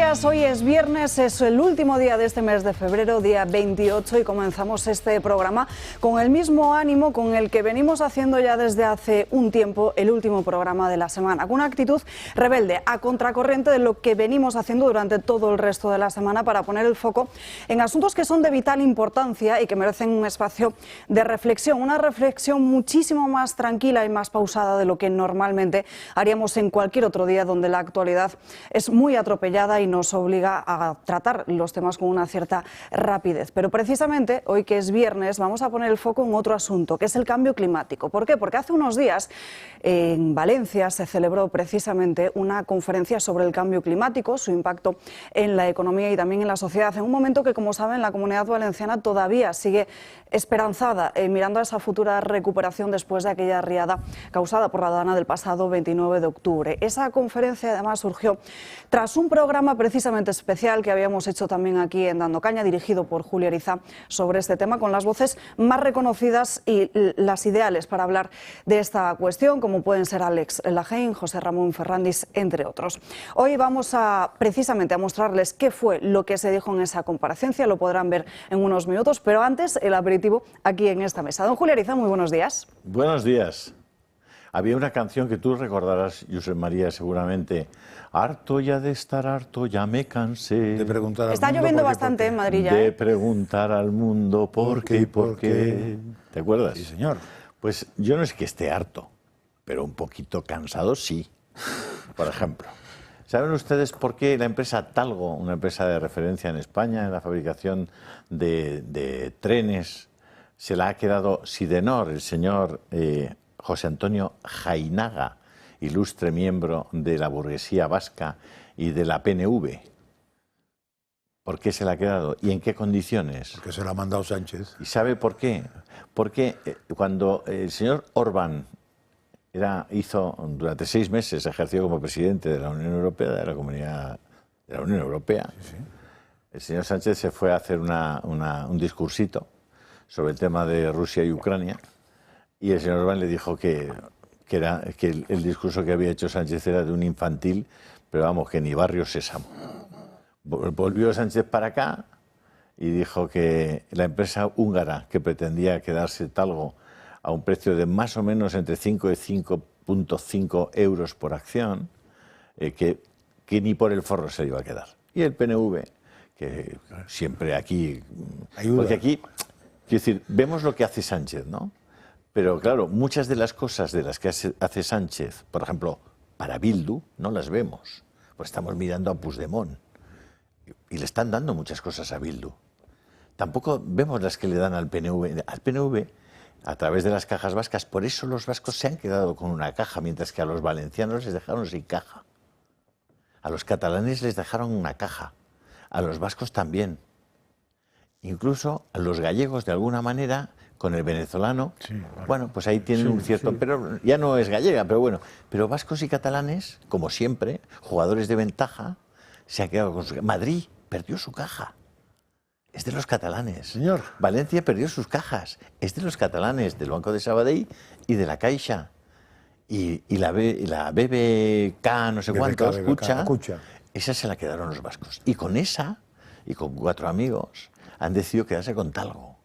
días, hoy es viernes, es el último día de este mes de febrero, día 28, y comenzamos este programa con el mismo ánimo con el que venimos haciendo ya desde hace un tiempo el último programa de la semana, con una actitud rebelde, a contracorriente de lo que venimos haciendo durante todo el resto de la semana para poner el foco en asuntos que son de vital importancia y que merecen un espacio de reflexión, una reflexión muchísimo más tranquila y más pausada de lo que normalmente haríamos en cualquier otro día donde la actualidad es muy atropellada y nos obliga a tratar los temas con una cierta rapidez. Pero precisamente hoy, que es viernes, vamos a poner el foco en otro asunto, que es el cambio climático. ¿Por qué? Porque hace unos días en Valencia se celebró precisamente una conferencia sobre el cambio climático, su impacto en la economía y también en la sociedad, en un momento que, como saben, la Comunidad Valenciana todavía sigue esperanzada, mirando a esa futura recuperación después de aquella riada causada por la Dana del pasado 29 de octubre. Esa conferencia además surgió tras un programa precisamente especial que habíamos hecho también aquí en Dando Caña, dirigido por Julia Ariza, sobre este tema, con las voces más reconocidas y las ideales para hablar de esta cuestión, como pueden ser Alex Lajein, José Ramón Ferrandis, entre otros. Hoy vamos precisamente a mostrarles qué fue lo que se dijo en esa comparecencia, lo podrán ver en unos minutos, pero antes el aperitivo aquí en esta mesa. Don Julia Ariza, muy buenos días. Buenos días. Había una canción que tú recordarás, Josep María, seguramente. Harto ya de estar harto, ya me cansé. De preguntar al Está mundo lloviendo por qué, bastante por qué. en Madrid ya, De preguntar al mundo por qué y por qué. ¿Te acuerdas? Sí, señor. Pues yo no es que esté harto, pero un poquito cansado sí. Por ejemplo, ¿saben ustedes por qué la empresa Talgo, una empresa de referencia en España en la fabricación de trenes, se la ha quedado Sidenor, el señor José Antonio Jainaga, ilustre miembro de la burguesía vasca y de la PNV? ¿Por qué se la ha quedado? ¿Y en qué condiciones? Porque se la ha mandado Sánchez. ¿Y sabe por qué? Porque cuando el señor Orbán hizo durante 6 meses, ejerció como presidente de la Unión Europea, de la Comunidad de la Unión Europea, Sí. el señor Sánchez se fue a hacer un discursito sobre el tema de Rusia y Ucrania, y el señor Orbán le dijo que el discurso que había hecho Sánchez era de un infantil, pero vamos, que ni barrio sésamo. Volvió Sánchez para acá y dijo que la empresa húngara que pretendía quedarse Talgo a un precio de más o menos entre 5 y 5,5 euros por acción, que ni por el forro se iba a quedar. Y el PNV, que siempre aquí... Ayuda. Porque aquí, quiero decir, vemos lo que hace Sánchez, ¿no? Pero claro, muchas de las cosas de las que hace Sánchez, por ejemplo, para Bildu, no las vemos. Pues estamos mirando a Puigdemont y le están dando muchas cosas a Bildu. Tampoco vemos las que le dan al PNV. Al PNV, a través de las cajas vascas, por eso los vascos se han quedado con una caja, mientras que a los valencianos les dejaron sin caja. A los catalanes les dejaron una caja. A los vascos también. Incluso a los gallegos, de alguna manera, con el venezolano, Sí, vale. bueno, pues ahí tienen Sí, un cierto... sí. Pero ya no es gallega, pero bueno. Pero vascos y catalanes, como siempre, jugadores de ventaja, se han quedado con su... Madrid perdió su caja. Es de los catalanes. Señor. Valencia perdió sus cajas. Es de los catalanes, del Banco de Sabadell y de la Caixa. Y la BBK, no sé cuánto, BBK, Kutxa. esa se la quedaron los vascos. Y con esa, y con 4 amigos, han decidido quedarse con Talgo.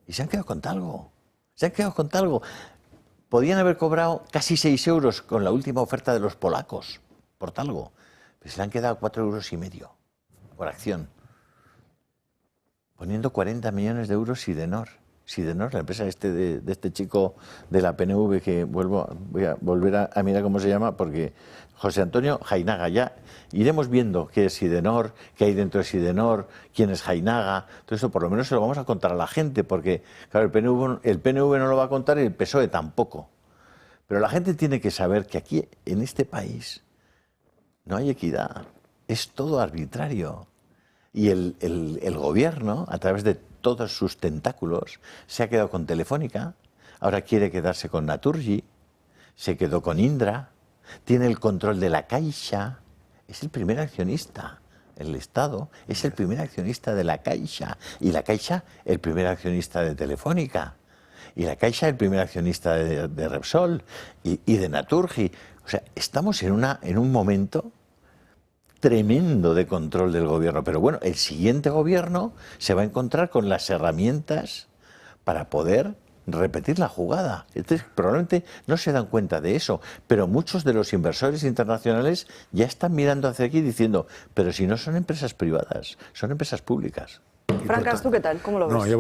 Y se han quedado con Talgo. Se han quedado con Talgo. Podían haber cobrado casi 6 euros con la última oferta de los polacos por Talgo. Pero se le han quedado 4,5 euros por acción. Poniendo 40 millones de euros Sidenor. Sidenor, la empresa de este chico de la PNV, que voy a volver a mirar cómo se llama, porque José Antonio Jainaga, ya iremos viendo qué es Sidenor, qué hay dentro de Sidenor, quién es Jainaga, todo eso por lo menos se lo vamos a contar a la gente, porque claro, el PNV no lo va a contar y el PSOE tampoco. Pero la gente tiene que saber que aquí, en este país, no hay equidad, es todo arbitrario. Y el gobierno, a través de todos sus tentáculos, se ha quedado con Telefónica, ahora quiere quedarse con Naturgy, se quedó con Indra, tiene el control de la Caixa, es el primer accionista. El Estado es el primer accionista de la Caixa, y la Caixa el primer accionista de Telefónica, y la Caixa el primer accionista de Repsol y de Naturgy. O sea, estamos en un momento tremendo de control del gobierno. Pero bueno, el siguiente gobierno se va a encontrar con las herramientas para poder repetir la jugada. Entonces, probablemente no se dan cuenta de eso, pero muchos de los inversores internacionales ya están mirando hacia aquí diciendo, pero si no son empresas privadas, son empresas públicas. Francas, ¿tú qué tal? ¿Cómo lo ves? No, yo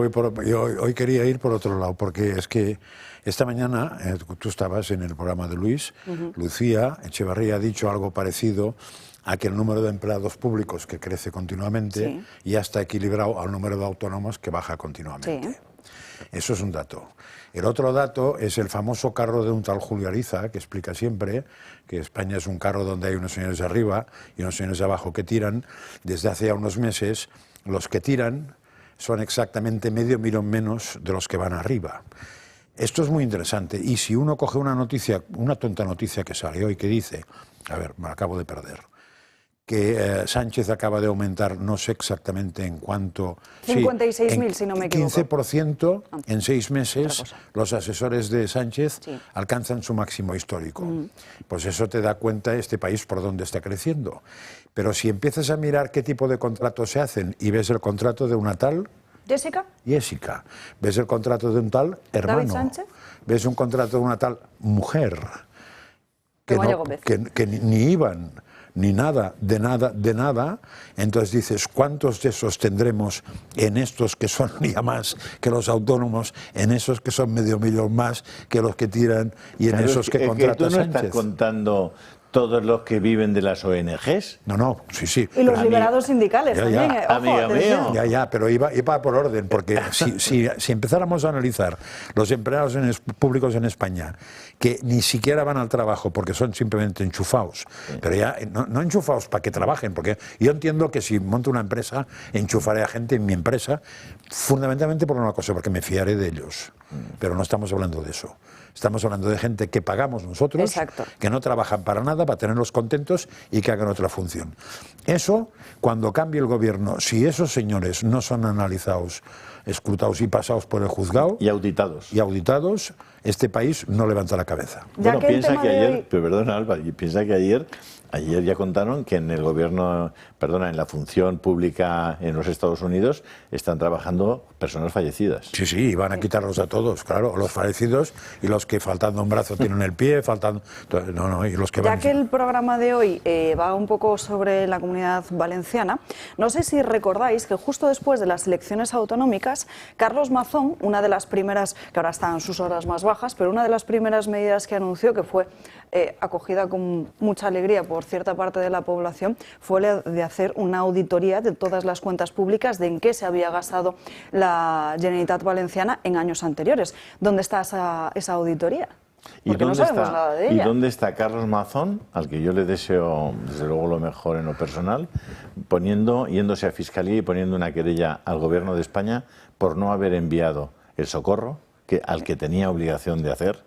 hoy quería ir por otro lado, porque es que esta mañana tú estabas en el programa de Luis, Lucía Echevarría ha dicho algo parecido a que el número de empleados públicos, que crece continuamente, ya está equilibrado al número de autónomos, que baja continuamente. Sí. Eso es un dato. El otro dato es el famoso carro de un tal Julio Ariza, que explica siempre que España es un carro donde hay unos señores arriba y unos señores abajo que tiran. Desde hace ya unos meses, los que tiran son exactamente medio millón menos de los que van arriba. Esto es muy interesante. Y si uno coge una noticia, una tonta noticia que salió y que dice, a ver, me la acabo de perder, que Sánchez acaba de aumentar, no sé exactamente en cuánto... 56.000, si no me equivoco. 15% en 6 meses, los asesores de Sánchez alcanzan su máximo histórico. Pues eso te da cuenta este país por dónde está creciendo. Pero si empiezas a mirar qué tipo de contratos se hacen y ves el contrato de una tal... Jessica. Ves el contrato de un tal hermano. David Sánchez. Ves un contrato de una tal mujer. Que ni iban... ni nada, de nada, entonces dices, ¿cuántos de esos tendremos en estos que son ya más que los autónomos, en esos que son medio millón más que los que tiran y en esos que contrata Sánchez? ¿Tú no estás contando todos los que viven de las ONGs? No, sí. Y los liberados sindicales también. Ojo, amigo mío. Ya, pero iba por orden, porque si empezáramos a analizar los empleados públicos en España, que ni siquiera van al trabajo porque son simplemente enchufados, pero ya no enchufados para que trabajen, porque yo entiendo que si monto una empresa, enchufaré a gente en mi empresa, fundamentalmente por una cosa, porque me fiaré de ellos, pero no estamos hablando de eso. Estamos hablando de gente que pagamos nosotros, que no trabajan para nada, para tenerlos contentos y que hagan otra función. Eso, cuando cambie el gobierno, si esos señores no son analizados, escrutados y pasados por el juzgado... Y auditados, este país no levanta la cabeza. Bueno, piensa que ayer, perdona Alba, piensa que ayer ya contaron que en el gobierno, en la función pública en los Estados Unidos están trabajando personas fallecidas. Sí, van a quitarlos a todos, claro, los fallecidos y los que faltando un brazo tienen el pie, y los que van... Ya que el programa de hoy va un poco sobre la Comunidad Valenciana, no sé si recordáis que justo después de las elecciones autonómicas, Carlos Mazón, una de las primeras, que ahora está en sus horas más bajas, pero una de las primeras medidas que anunció, que fue acogida con mucha alegría por cierta parte de la población, fue la de hacer una auditoría de todas las cuentas públicas de en qué se había gastado la Generalitat Valenciana en años anteriores. ¿Dónde está esa auditoría? Porque no sabemos nada de ella. ¿Y dónde está Carlos Mazón, al que yo le deseo desde luego lo mejor en lo personal, yéndose a Fiscalía y poniendo una querella al Gobierno de España por no haber enviado el socorro al que tenía obligación de hacer,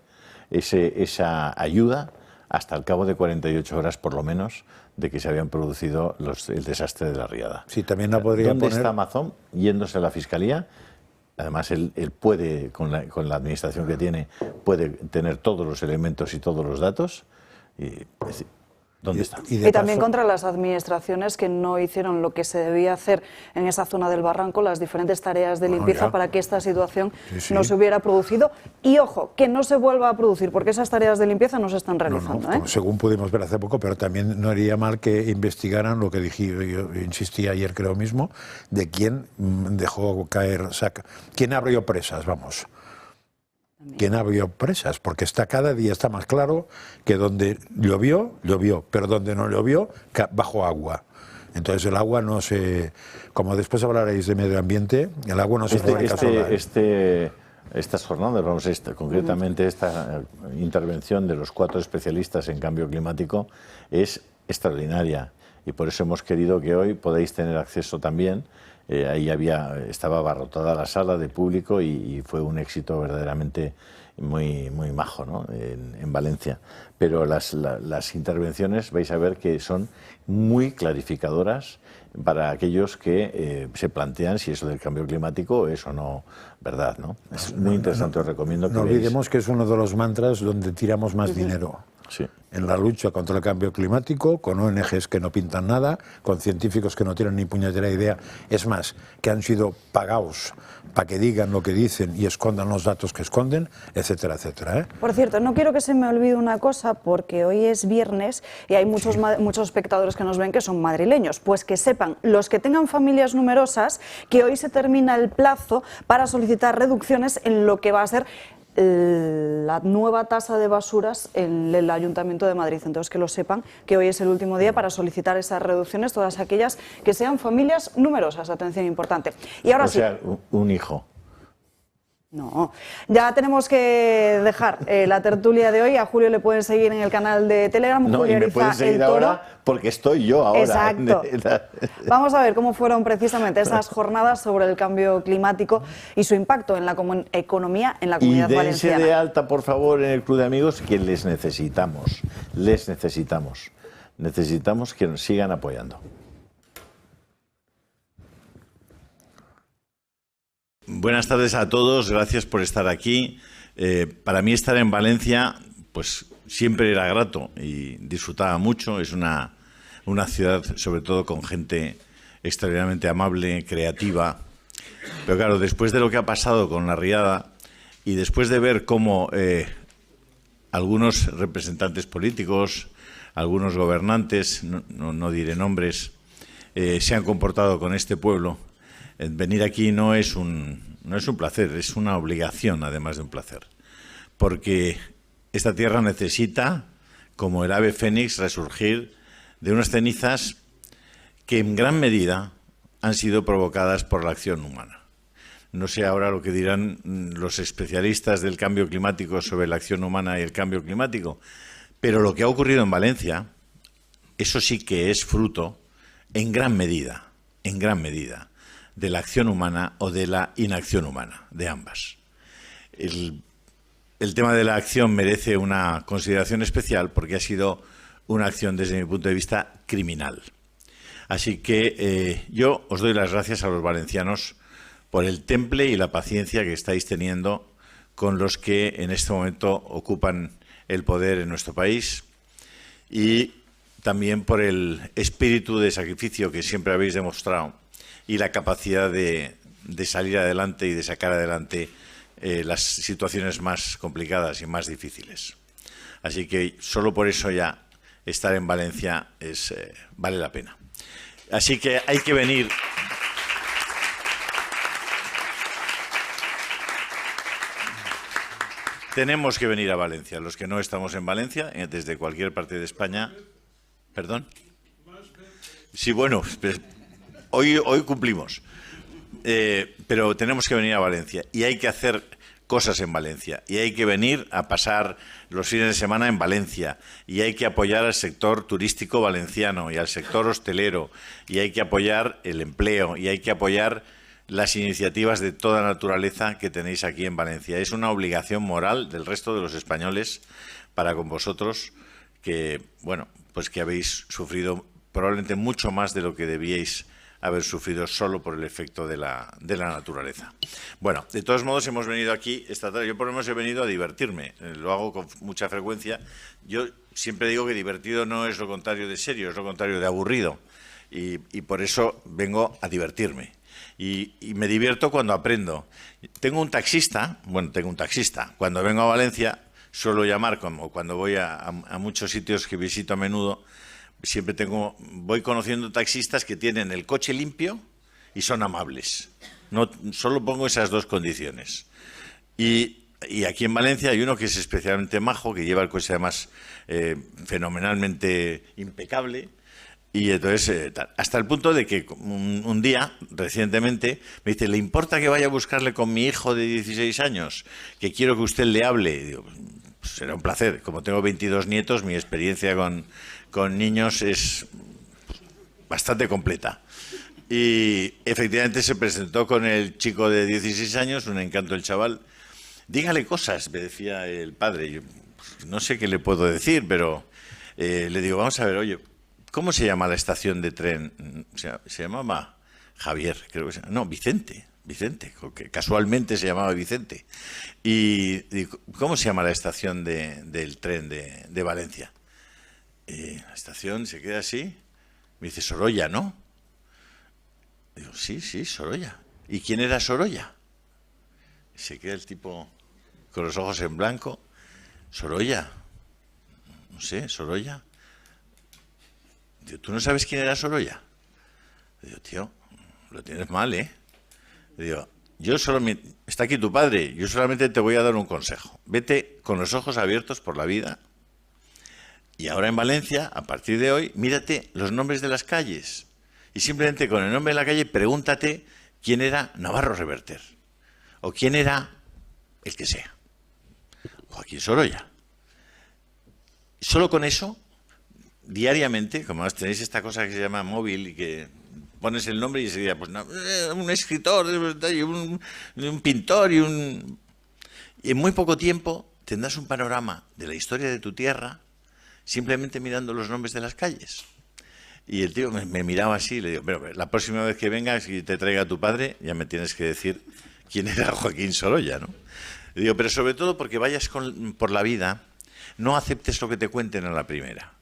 esa ayuda, hasta el cabo de 48 horas por lo menos de que se habían producido el desastre de la riada? Sí, también la podría ¿Dónde está Mazón yéndose a la Fiscalía? Además, él puede, con la administración que tiene, puede tener todos los elementos y todos los datos. ¿Dónde está? Y también contra las administraciones que no hicieron lo que se debía hacer en esa zona del Barranco, las diferentes tareas de limpieza para que esta situación no se hubiera producido. Y ojo, que no se vuelva a producir, porque esas tareas de limpieza no se están realizando. Según pudimos ver hace poco, pero también no haría mal que investigaran lo que yo insistí ayer, creo mismo, de quién dejó caer, quién abrió presas, vamos. ¿Quién abrió presas? Porque cada día está más claro que donde llovió, pero donde no llovió, bajó agua. Entonces el agua no se... Como después hablaréis de medio ambiente, el agua no se puede encasolar. Estas jornadas, concretamente esta intervención de los 4 especialistas en cambio climático es extraordinaria. Y por eso hemos querido que hoy podáis tener acceso también. Ahí estaba abarrotada la sala de público y fue un éxito verdaderamente muy majo, ¿no? en Valencia. Pero las intervenciones vais a ver que son muy clarificadoras para aquellos que se plantean si eso del cambio climático es o no verdad, ¿no? Es muy interesante, os recomiendo que no veáis. olvidemos que es uno de los mantras donde tiramos más dinero. Sí. En la lucha contra el cambio climático, con ONGs que no pintan nada, con científicos que no tienen ni puñetera idea, es más, que han sido pagados para que digan lo que dicen y escondan los datos que esconden, etcétera, etcétera. Por cierto, no quiero que se me olvide una cosa, porque hoy es viernes y hay muchos espectadores que nos ven que son madrileños. Pues que sepan, los que tengan familias numerosas, que hoy se termina el plazo para solicitar reducciones en lo que va a ser la nueva tasa de basuras en el Ayuntamiento de Madrid. Entonces, que lo sepan, que hoy es el último día para solicitar esas reducciones, todas aquellas que sean familias numerosas. Atención importante. Y ahora o sea, un hijo. No, ya tenemos que dejar la tertulia de hoy. A Julio le pueden seguir en el canal de Telegram. No, Julio y me Ariza, pueden seguir El Toro. ahora porque estoy yo ahora. Exacto. Vamos a ver cómo fueron precisamente esas jornadas sobre el cambio climático y su impacto en la economía en la Comunidad y Valenciana. dense de alta, por favor, en el Club de Amigos, que les necesitamos. Les necesitamos. Necesitamos que nos sigan apoyando. Buenas tardes a todos, gracias por estar aquí. Para mí estar en Valencia, pues siempre era grato y disfrutaba mucho. Es una ciudad, sobre todo, con gente extraordinariamente amable, creativa. Pero claro, después de lo que ha pasado con la riada y después de ver cómo algunos representantes políticos, algunos gobernantes, no diré nombres, se han comportado con este pueblo, venir aquí no es un placer, es una obligación, además de un placer. Porque esta tierra necesita, como el ave fénix, resurgir de unas cenizas que en gran medida han sido provocadas por la acción humana. No sé ahora lo que dirán los especialistas del cambio climático sobre la acción humana y el cambio climático, pero lo que ha ocurrido en Valencia, eso sí que es fruto, en gran medida, de la acción humana o de la inacción humana, de ambas. El tema de la acción merece una consideración especial porque ha sido una acción, desde mi punto de vista, criminal. Así que yo os doy las gracias a los valencianos por el temple y la paciencia que estáis teniendo con los que en este momento ocupan el poder en nuestro país y también por el espíritu de sacrificio que siempre habéis demostrado y la capacidad de salir adelante y de sacar adelante las situaciones más complicadas y más difíciles. Así que solo por eso ya estar en Valencia vale la pena. Así que hay que venir. Tenemos que venir a Valencia, los que no estamos en Valencia, desde cualquier parte de España. ¿Perdón? Sí, bueno, hoy cumplimos, pero tenemos que venir a Valencia y hay que hacer cosas en Valencia y hay que venir a pasar los fines de semana en Valencia y hay que apoyar al sector turístico valenciano y al sector hostelero y hay que apoyar el empleo y hay que apoyar las iniciativas de toda naturaleza que tenéis aquí en Valencia. Es una obligación moral del resto de los españoles para con vosotros que, bueno, pues que habéis sufrido probablemente mucho más de lo que debíais haber sufrido solo por el efecto de la naturaleza. Bueno, de todos modos hemos venido aquí esta tarde. Yo por lo menos he venido a divertirme, lo hago con mucha frecuencia. Yo siempre digo que divertido no es lo contrario de serio, es lo contrario de aburrido. Y por eso vengo a divertirme. Y me divierto cuando aprendo. Tengo un taxista. Cuando vengo a Valencia suelo llamar, como cuando voy a muchos sitios que visito a menudo, siempre voy conociendo taxistas que tienen el coche limpio y son amables. No, solo pongo esas dos condiciones. Y aquí en Valencia hay uno que es especialmente majo, que lleva el coche además fenomenalmente impecable. Y entonces, hasta el punto de que un día, recientemente, me dice, ¿le importa que vaya a buscarle con mi hijo de 16 años? Que quiero que usted le hable. Y digo, pues será un placer. Como tengo 22 nietos, mi experiencia con niños es bastante completa. Y efectivamente se presentó con el chico de 16 años, un encanto el chaval. Dígale cosas, me decía el padre. Yo, pues, no sé qué le puedo decir, pero le digo, vamos a ver, oye, ¿Cómo se llama la estación de tren? Se llamaba Javier, creo que se llama. No, Vicente, que casualmente se llamaba Vicente. ¿Y cómo se llama la estación del tren de Valencia? La estación se queda así. Me dice, Sorolla, ¿no? Digo, sí, Sorolla. ¿Y quién era Sorolla? Se queda el tipo con los ojos en blanco. Sorolla. No sé, Sorolla. Digo, ¿tú no sabes quién era Sorolla? Digo, tío, lo tienes mal, ¿eh? Digo, está aquí tu padre, yo solamente te voy a dar un consejo. Vete con los ojos abiertos por la vida. Y ahora en Valencia, a partir de hoy, mírate los nombres de las calles. Y simplemente con el nombre de la calle pregúntate quién era Navarro Reverter. O quién era el que sea. Joaquín Sorolla. Solo con eso, diariamente, como tenéis esta cosa que se llama móvil y que pones el nombre y enseguida, pues un escritor, un pintor y en muy poco tiempo tendrás un panorama de la historia de tu tierra simplemente mirando los nombres de las calles. Y el tío me miraba así y le digo, pero la próxima vez que vengas y te traiga a tu padre, ya me tienes que decir quién era Joaquín Sorolla, ¿no? Le digo, pero sobre todo porque vayas por la vida, no aceptes lo que te cuenten a la primera.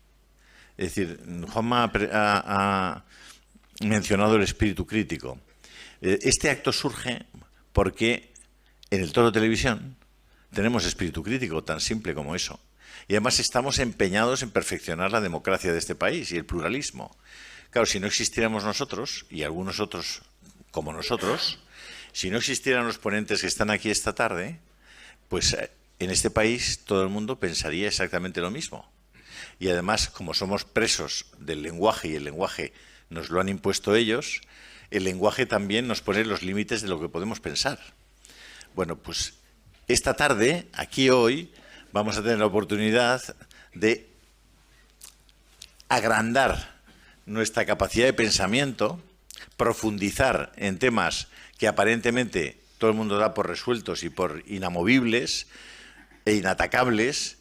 Es decir, Juanma ha mencionado el espíritu crítico. Este acto surge porque en el Toro Televisión tenemos espíritu crítico, tan simple como eso. Y además estamos empeñados en perfeccionar la democracia de este país y el pluralismo. Claro, si no existiéramos nosotros, y algunos otros como nosotros, si no existieran los ponentes que están aquí esta tarde, pues en este país todo el mundo pensaría exactamente lo mismo. Y además, como somos presos del lenguaje y el lenguaje nos lo han impuesto ellos, el lenguaje también nos pone los límites de lo que podemos pensar. Bueno, pues esta tarde, aquí hoy, vamos a tener la oportunidad de agrandar nuestra capacidad de pensamiento, profundizar en temas que aparentemente todo el mundo da por resueltos y por inamovibles e inatacables,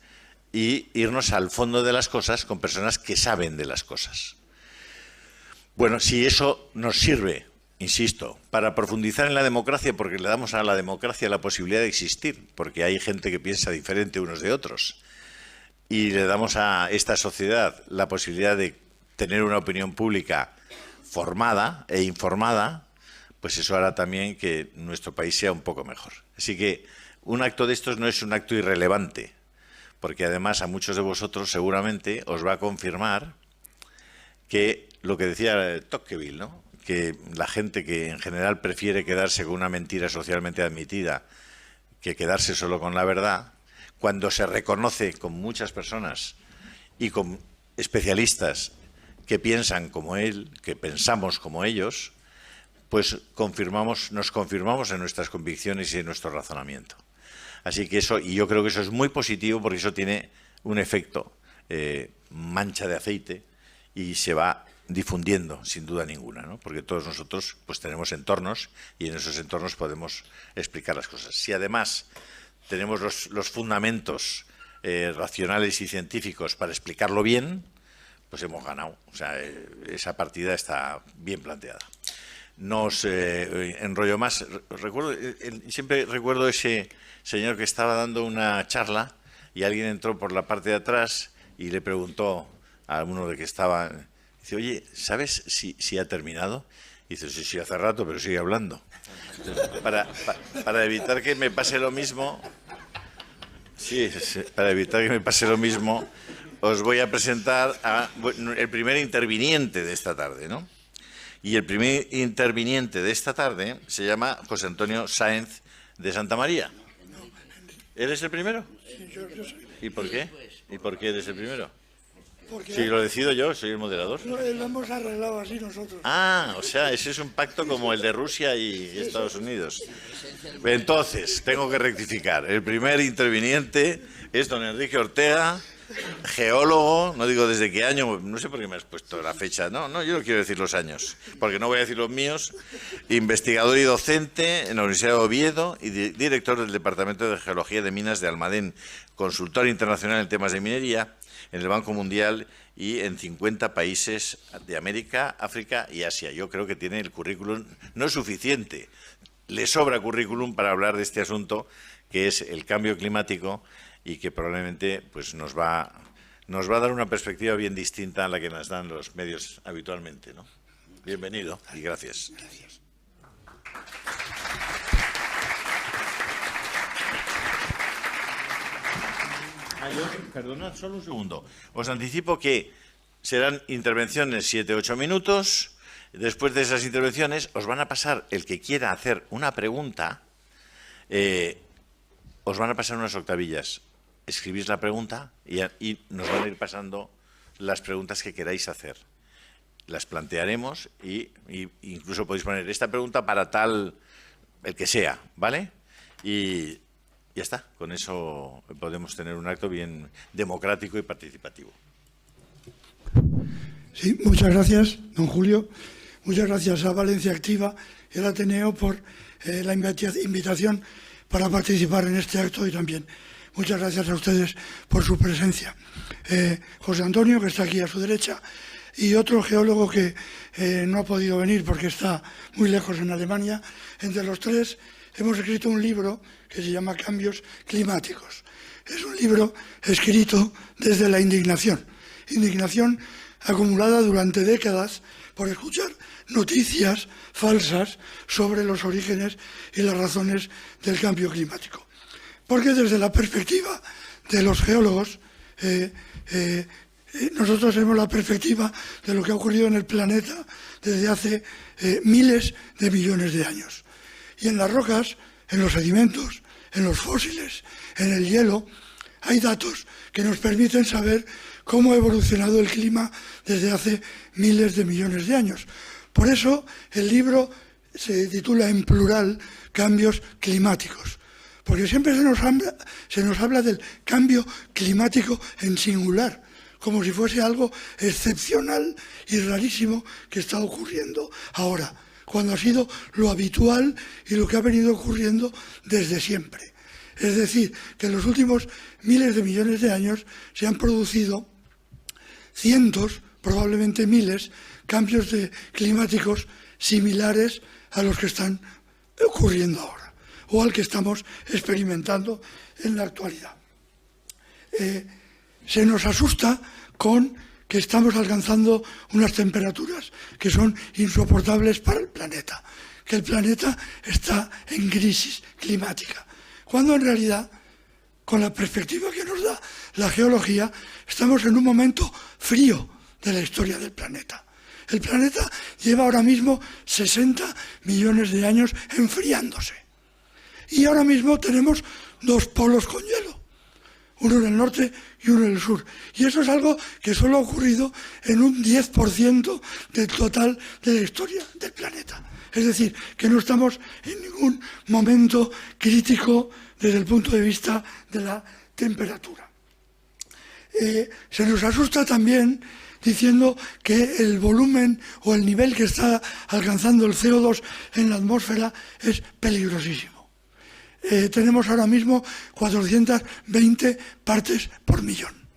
y irnos al fondo de las cosas con personas que saben de las cosas. Bueno, si eso nos sirve, insisto, para profundizar en la democracia, porque le damos a la democracia la posibilidad de existir, porque hay gente que piensa diferente unos de otros, y le damos a esta sociedad la posibilidad de tener una opinión pública formada e informada, pues eso hará también que nuestro país sea un poco mejor. Así que un acto de estos no es un acto irrelevante, porque además a muchos de vosotros seguramente os va a confirmar que lo que decía Tocqueville, ¿no?, que la gente que en general prefiere quedarse con una mentira socialmente admitida que quedarse solo con la verdad, cuando se reconoce con muchas personas y con especialistas que piensan como él, que pensamos como ellos, pues nos confirmamos en nuestras convicciones y en nuestro razonamiento. Así que eso, y yo creo que eso es muy positivo porque eso tiene un efecto mancha de aceite y se va difundiendo sin duda ninguna, ¿no? Porque todos nosotros pues tenemos entornos y en esos entornos podemos explicar las cosas. Si además tenemos los fundamentos racionales y científicos para explicarlo bien, pues hemos ganado. O sea, esa partida está bien planteada. No os enrollo más. Siempre recuerdo ese señor que estaba dando una charla y alguien entró por la parte de atrás y le preguntó a uno de que estaba, dice, oye, ¿sabes si ha terminado? Y dice, sí, hace rato, pero sigue hablando. Entonces, para evitar que me pase lo mismo, para evitar que me pase lo mismo, os voy a presentar el primer interviniente de esta tarde, ¿no? Y el primer interviniente de esta tarde se llama José Antonio Sáenz de Santa María. ¿Eres el primero? Sí, yo soy. ¿Y por qué? ¿Y por qué eres el primero? Porque Si lo decido yo, soy el moderador. lo hemos arreglado así nosotros. Ah, o sea, ese es un pacto como el de Rusia y Estados Unidos. Entonces, tengo que rectificar. El primer interviniente es don Enrique Ortega, geólogo, no digo desde qué año, no sé por qué me has puesto la fecha, no, yo no quiero decir los años, porque no voy a decir los míos, investigador y docente en la Universidad de Oviedo y director del Departamento de Geología de Minas de Almadén, consultor internacional en temas de minería, en el Banco Mundial y en 50 países de América, África y Asia. Yo creo que tiene el currículum, no es suficiente, le sobra currículum para hablar de este asunto, que es el cambio climático y que probablemente pues, nos va a dar una perspectiva bien distinta a la que nos dan los medios habitualmente, ¿no? Bienvenido y gracias. Gracias. Perdonad, solo un segundo. Os anticipo que serán intervenciones 7-8 minutos. Después de esas intervenciones os van a pasar, el que quiera hacer una pregunta, os van a pasar unas octavillas. Escribís la pregunta y nos van a ir pasando las preguntas que queráis hacer. Las plantearemos y incluso podéis poner esta pregunta para tal, el que sea, ¿vale? Y ya está, con eso podemos tener un acto bien democrático y participativo. Sí, muchas gracias, don Julio. Muchas gracias a Valencia Activa y al Ateneo por la invitación para participar en este acto y también muchas gracias a ustedes por su presencia. José Antonio, que está aquí a su derecha, y otro geólogo que no ha podido venir porque está muy lejos en Alemania. Entre los tres hemos escrito un libro que se llama Cambios Climáticos. Es un libro escrito desde la indignación acumulada durante décadas por escuchar noticias falsas sobre los orígenes y las razones del cambio climático. Porque desde la perspectiva de los geólogos, nosotros tenemos la perspectiva de lo que ha ocurrido en el planeta desde hace miles de millones de años. Y en las rocas, en los sedimentos, en los fósiles, en el hielo, hay datos que nos permiten saber cómo ha evolucionado el clima desde hace miles de millones de años. Por eso el libro se titula en plural Cambios Climáticos, porque siempre se nos habla del cambio climático en singular, como si fuese algo excepcional y rarísimo que está ocurriendo ahora, cuando ha sido lo habitual y lo que ha venido ocurriendo desde siempre. Es decir, que en los últimos miles de millones de años se han producido cientos, probablemente miles, cambios climáticos similares a los que están ocurriendo ahora o al que estamos experimentando en la actualidad. Se nos asusta con que estamos alcanzando unas temperaturas que son insoportables para el planeta, que el planeta está en crisis climática, cuando en realidad, con la perspectiva que nos da la geología, estamos en un momento frío de la historia del planeta. El planeta lleva ahora mismo 60 millones de años enfriándose. Y ahora mismo tenemos dos polos con hielo, uno en el norte y uno en el sur. Y eso es algo que solo ha ocurrido en un 10% del total de la historia del planeta. Es decir, que no estamos en ningún momento crítico desde el punto de vista de la temperatura. Se nos asusta también diciendo que el volumen o el nivel que está alcanzando el CO2 en la atmósfera es peligrosísimo. Tenemos ahora mismo 420 partes por millón.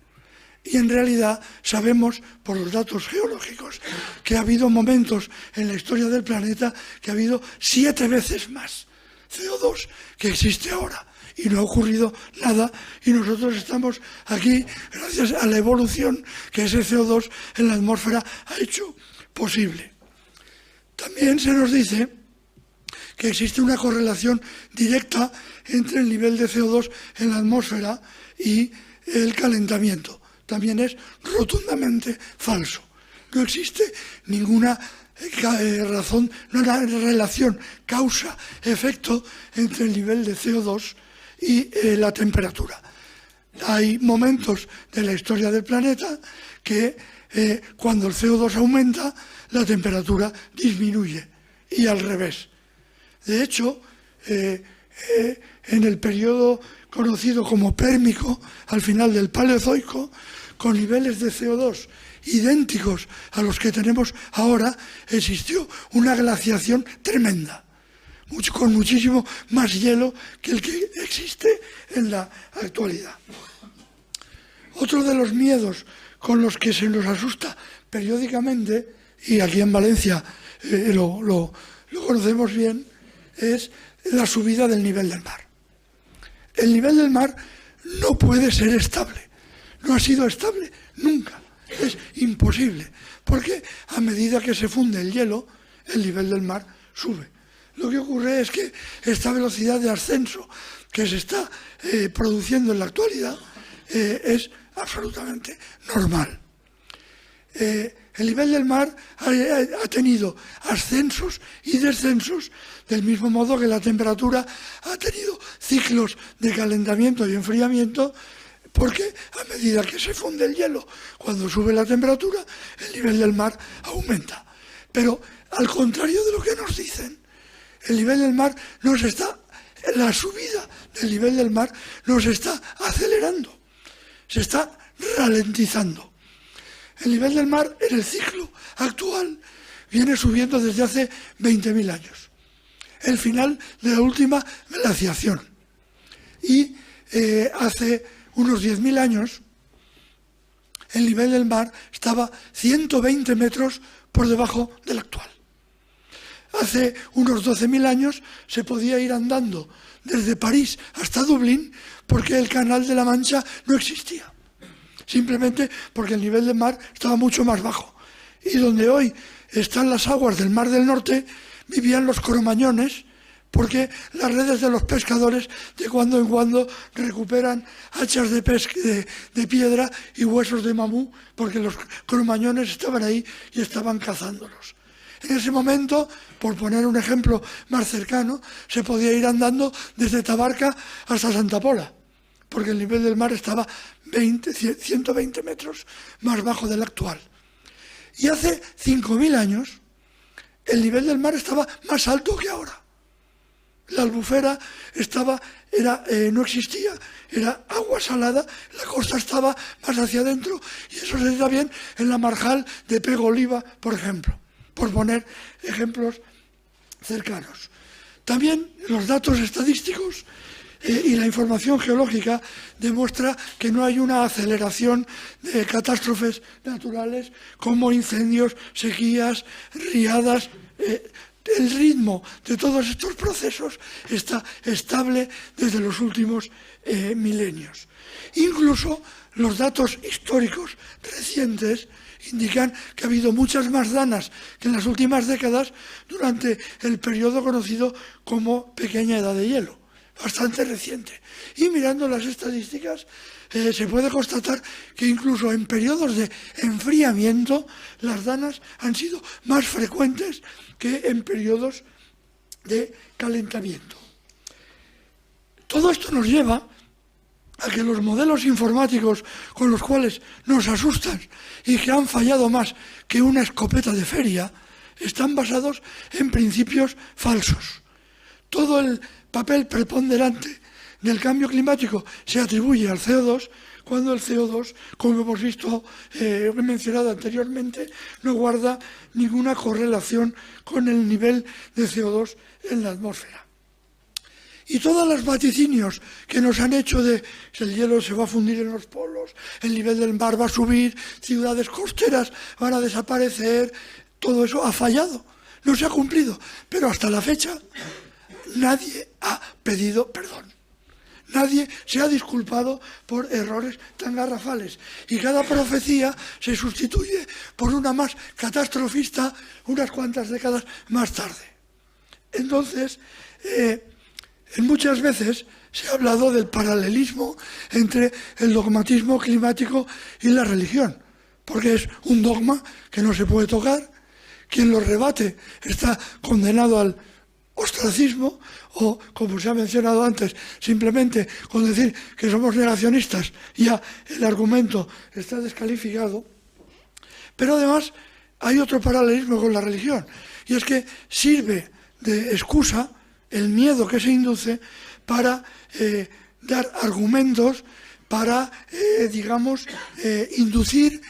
Y en realidad sabemos por los datos geológicos que ha habido momentos en la historia del planeta que ha habido 7 veces más CO2 que existe ahora. Y no ha ocurrido nada y nosotros estamos aquí gracias a la evolución que ese CO2 en la atmósfera ha hecho posible. También se nos dice que existe una correlación directa entre el nivel de CO2 en la atmósfera y el calentamiento. También es rotundamente falso. No existe ninguna razón, una relación causa-efecto entre el nivel de CO2 y la temperatura. Hay momentos de la historia del planeta que cuando el CO2 aumenta, la temperatura disminuye y al revés. De hecho, en el periodo conocido como Pérmico, al final del Paleozoico, con niveles de CO2 idénticos a los que tenemos ahora, existió una glaciación tremenda, con muchísimo más hielo que el que existe en la actualidad. Otro de los miedos con los que se nos asusta periódicamente, y aquí en Valencia lo conocemos bien, es la subida del nivel del mar. El nivel del mar no puede ser estable, no ha sido estable nunca, es imposible, porque a medida que se funde el hielo, el nivel del mar sube. Lo que ocurre es que esta velocidad de ascenso que se está produciendo en la actualidad es absolutamente normal. El nivel del mar ha tenido ascensos y descensos, del mismo modo que la temperatura ha tenido ciclos de calentamiento y enfriamiento, porque a medida que se funde el hielo, cuando sube la temperatura, el nivel del mar aumenta. Pero al contrario de lo que nos dicen, el nivel del mar la subida del nivel del mar nos está acelerando, se está ralentizando. El nivel del mar en el ciclo actual viene subiendo desde hace 20.000 años, el final de la última glaciación. Y hace unos 10.000 años el nivel del mar estaba 120 metros por debajo del actual. Hace unos 12.000 años se podía ir andando desde París hasta Dublín porque el Canal de la Mancha no existía. Simplemente porque el nivel del mar estaba mucho más bajo. Y donde hoy están las aguas del Mar del Norte, vivían los cromañones, porque las redes de los pescadores de cuando en cuando recuperan hachas de piedra y huesos de mamú, porque los cromañones estaban ahí y estaban cazándolos. En ese momento, por poner un ejemplo más cercano, se podía ir andando desde Tabarca hasta Santa Pola, porque el nivel del mar estaba 120 metros más bajo del actual. Y hace 5.000 años, el nivel del mar estaba más alto que ahora. La albufera no existía, era agua salada, la costa estaba más hacia adentro, y eso se da bien en la marjal de Pego Oliva, por ejemplo, por poner ejemplos cercanos. También los datos estadísticos y la información geológica demuestra que no hay una aceleración de catástrofes naturales como incendios, sequías, riadas. El ritmo de todos estos procesos está estable desde los últimos milenios. Incluso los datos históricos recientes indican que ha habido muchas más danas que en las últimas décadas durante el periodo conocido como pequeña edad de hielo, bastante reciente. Y mirando las estadísticas se puede constatar que incluso en periodos de enfriamiento las danas han sido más frecuentes que en periodos de calentamiento. Todo esto nos lleva a que los modelos informáticos con los cuales nos asustan y que han fallado más que una escopeta de feria están basados en principios falsos. Todo el papel preponderante del cambio climático se atribuye al CO2, cuando el CO2, como hemos visto, he mencionado anteriormente, no guarda ninguna correlación con el nivel de CO2 en la atmósfera. Y todos los vaticinios que nos han hecho de que el hielo se va a fundir en los polos, el nivel del mar va a subir, ciudades costeras van a desaparecer, todo eso ha fallado, no se ha cumplido. Pero hasta la fecha nadie ha pedido perdón. Nadie se ha disculpado por errores tan garrafales. Y cada profecía se sustituye por una más catastrofista unas cuantas décadas más tarde. Entonces, muchas veces se ha hablado del paralelismo entre el dogmatismo climático y la religión, porque es un dogma que no se puede tocar. Quien lo rebate está condenado al ostracismo, o, como se ha mencionado antes, simplemente con decir que somos negacionistas ya el argumento está descalificado. Pero además hay otro paralelismo con la religión, y es que sirve de excusa el miedo que se induce para dar argumentos, para, digamos, inducir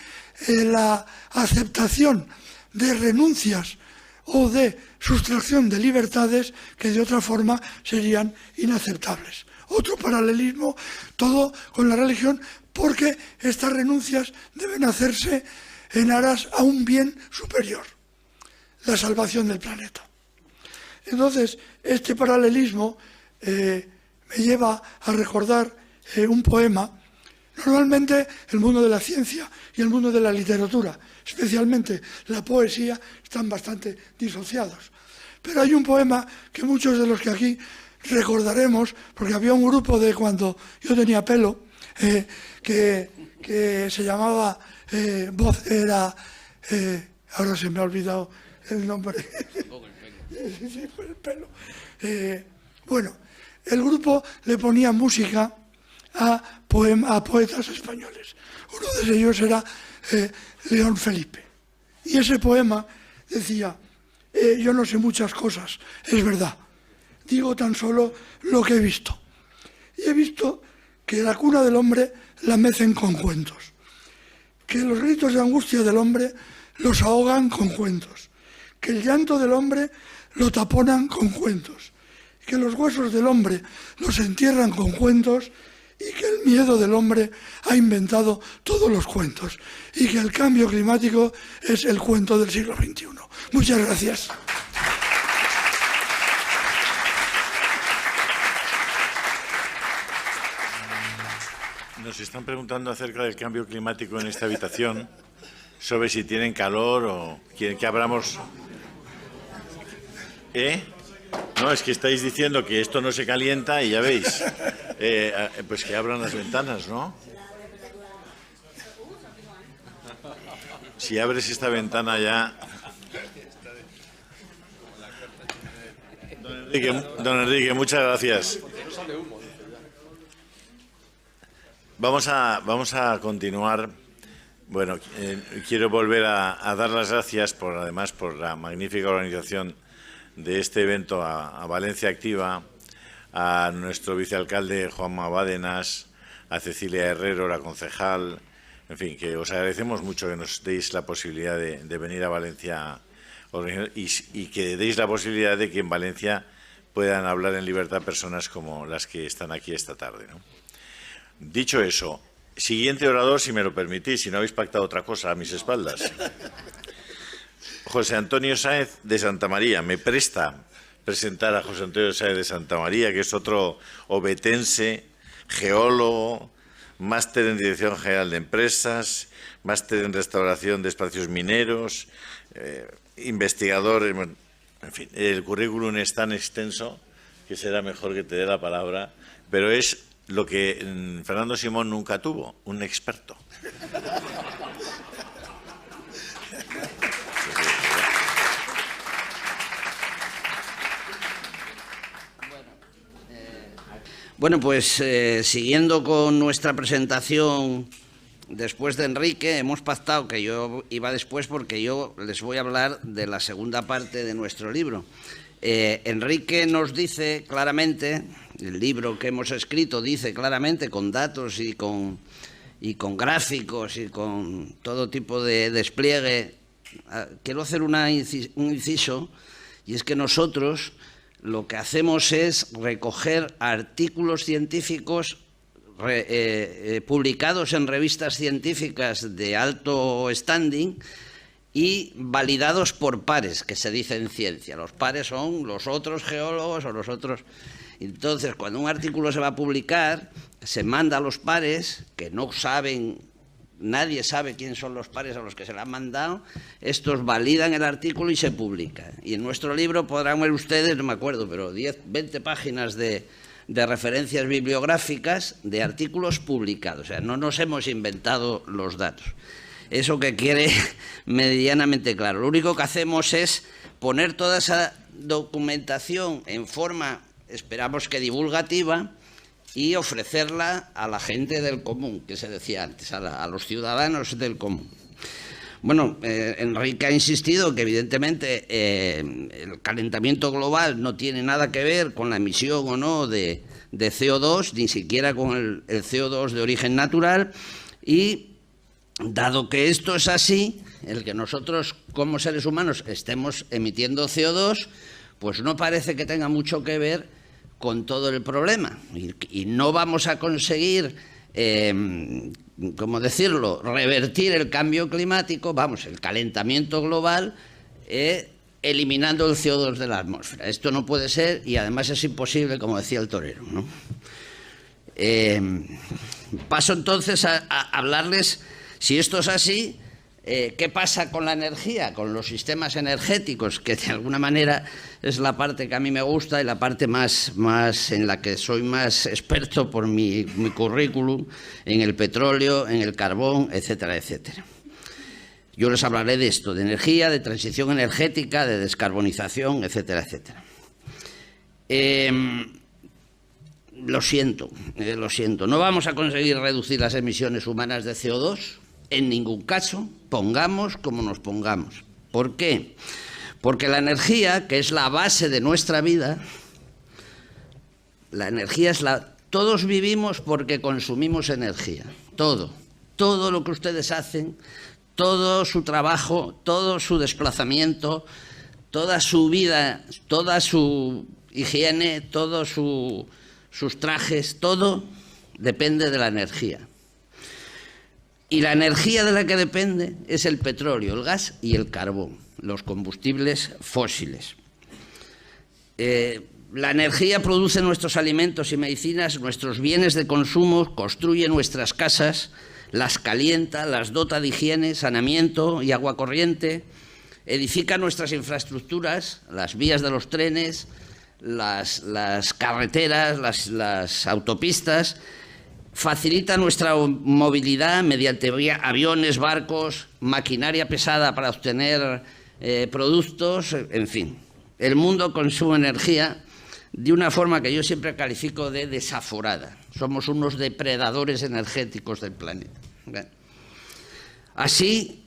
la aceptación de renuncias o de sustracción de libertades que de otra forma serían inaceptables. Otro paralelismo, todo con la religión, porque estas renuncias deben hacerse en aras a un bien superior, la salvación del planeta. Entonces, este paralelismo me lleva a recordar un poema. Normalmente el mundo de la ciencia y el mundo de la literatura, especialmente la poesía, están bastante disociados. Pero hay un poema que muchos de los que aquí recordaremos, porque había un grupo de cuando yo tenía pelo, que se llamaba Voz, era... ahora se me ha olvidado el nombre. Sí, con el pelo. Bueno, el grupo le ponía música a poetas españoles. Uno de ellos era León Felipe. Y ese poema decía, yo no sé muchas cosas, es verdad, digo tan solo lo que he visto. Y he visto que la cuna del hombre la mecen con cuentos, que los gritos de angustia del hombre los ahogan con cuentos, que el llanto del hombre lo taponan con cuentos, que los huesos del hombre los entierran con cuentos y que el miedo del hombre ha inventado todos los cuentos y que el cambio climático es el cuento del siglo XXI. Muchas gracias. Nos están preguntando acerca del cambio climático en esta habitación, sobre si tienen calor o quieren que abramos... No, es que estáis diciendo que esto no se calienta y ya veis, pues que abran las ventanas, ¿no? Si abres esta ventana ya... Don Enrique, muchas gracias. Vamos a continuar. Bueno, quiero volver a dar las gracias, además, por la magnífica organización de este evento a Valencia Activa, a nuestro vicealcalde Juanma Bádenas, a Cecilia Herrero, la concejal, en fin, que os agradecemos mucho que nos deis la posibilidad de venir a Valencia y que deis la posibilidad de que en Valencia puedan hablar en libertad personas como las que están aquí esta tarde, ¿no? Dicho eso, siguiente orador, si me lo permitís, si no habéis pactado otra cosa a mis espaldas. José Antonio Sáez de Santamaría. Me presta presentar a José Antonio Sáez de Santamaría, que es otro obetense, geólogo, máster en Dirección General de Empresas, máster en Restauración de Espacios Mineros, investigador, en fin, el currículum es tan extenso que será mejor que te dé la palabra, pero es lo que Fernando Simón nunca tuvo, un experto. Bueno, pues siguiendo con nuestra presentación después de Enrique, hemos pactado que yo iba después porque yo les voy a hablar de la segunda parte de nuestro libro. Enrique nos dice claramente, el libro que hemos escrito dice claramente con datos y con gráficos y con todo tipo de despliegue. Quiero hacer un inciso, y es que nosotros lo que hacemos es recoger artículos científicos publicados en revistas científicas de alto standing y validados por pares, que se dice en ciencia. Los pares son los otros geólogos o los otros... Entonces, cuando un artículo se va a publicar, se manda a los pares, que no saben, nadie sabe quién son los pares a los que se le han mandado, estos validan el artículo y se publica. Y en nuestro libro podrán ver ustedes, no me acuerdo, pero 10, 20 páginas de referencias bibliográficas de artículos publicados. O sea, no nos hemos inventado los datos. Eso que quiere medianamente claro. Lo único que hacemos es poner toda esa documentación en forma, esperamos que divulgativa, y ofrecerla a la gente del común, que se decía antes, a los ciudadanos del común. Bueno, Enrique ha insistido que evidentemente el calentamiento global no tiene nada que ver con la emisión o no de CO2, ni siquiera con el CO2 de origen natural, y dado que esto es así, el que nosotros como seres humanos estemos emitiendo CO2, pues no parece que tenga mucho que ver con todo el problema, y no vamos a conseguir, ¿cómo decirlo?, revertir el cambio climático, el calentamiento global, eliminando el CO2 de la atmósfera. Esto no puede ser, y además es imposible, como decía el torero, ¿no? Paso entonces a hablarles, si esto es así, ¿qué pasa con la energía, con los sistemas energéticos? Que de alguna manera es la parte que a mí me gusta y la parte más en la que soy más experto por mi currículum, en el petróleo, en el carbón, etcétera, etcétera. Yo les hablaré de esto, de energía, de transición energética, de descarbonización, etcétera, etcétera. Lo siento, no vamos a conseguir reducir las emisiones humanas de CO2 en ningún caso, pongamos como nos pongamos. ¿Por qué? Porque la energía, que es la base de nuestra vida, la energía es todos vivimos porque consumimos energía, todo lo que ustedes hacen, todo su trabajo, todo su desplazamiento, toda su vida, toda su higiene, todos sus trajes, todo depende de la energía. Y la energía de la que depende es el petróleo, el gas y el carbón, los combustibles fósiles. La energía produce nuestros alimentos y medicinas, nuestros bienes de consumo, construye nuestras casas, las calienta, las dota de higiene, saneamiento y agua corriente, edifica nuestras infraestructuras, las vías de los trenes, las carreteras, las autopistas, facilita nuestra movilidad mediante aviones, barcos, maquinaria pesada para obtener productos, en fin. El mundo consume energía de una forma que yo siempre califico de desaforada. Somos unos depredadores energéticos del planeta. Así,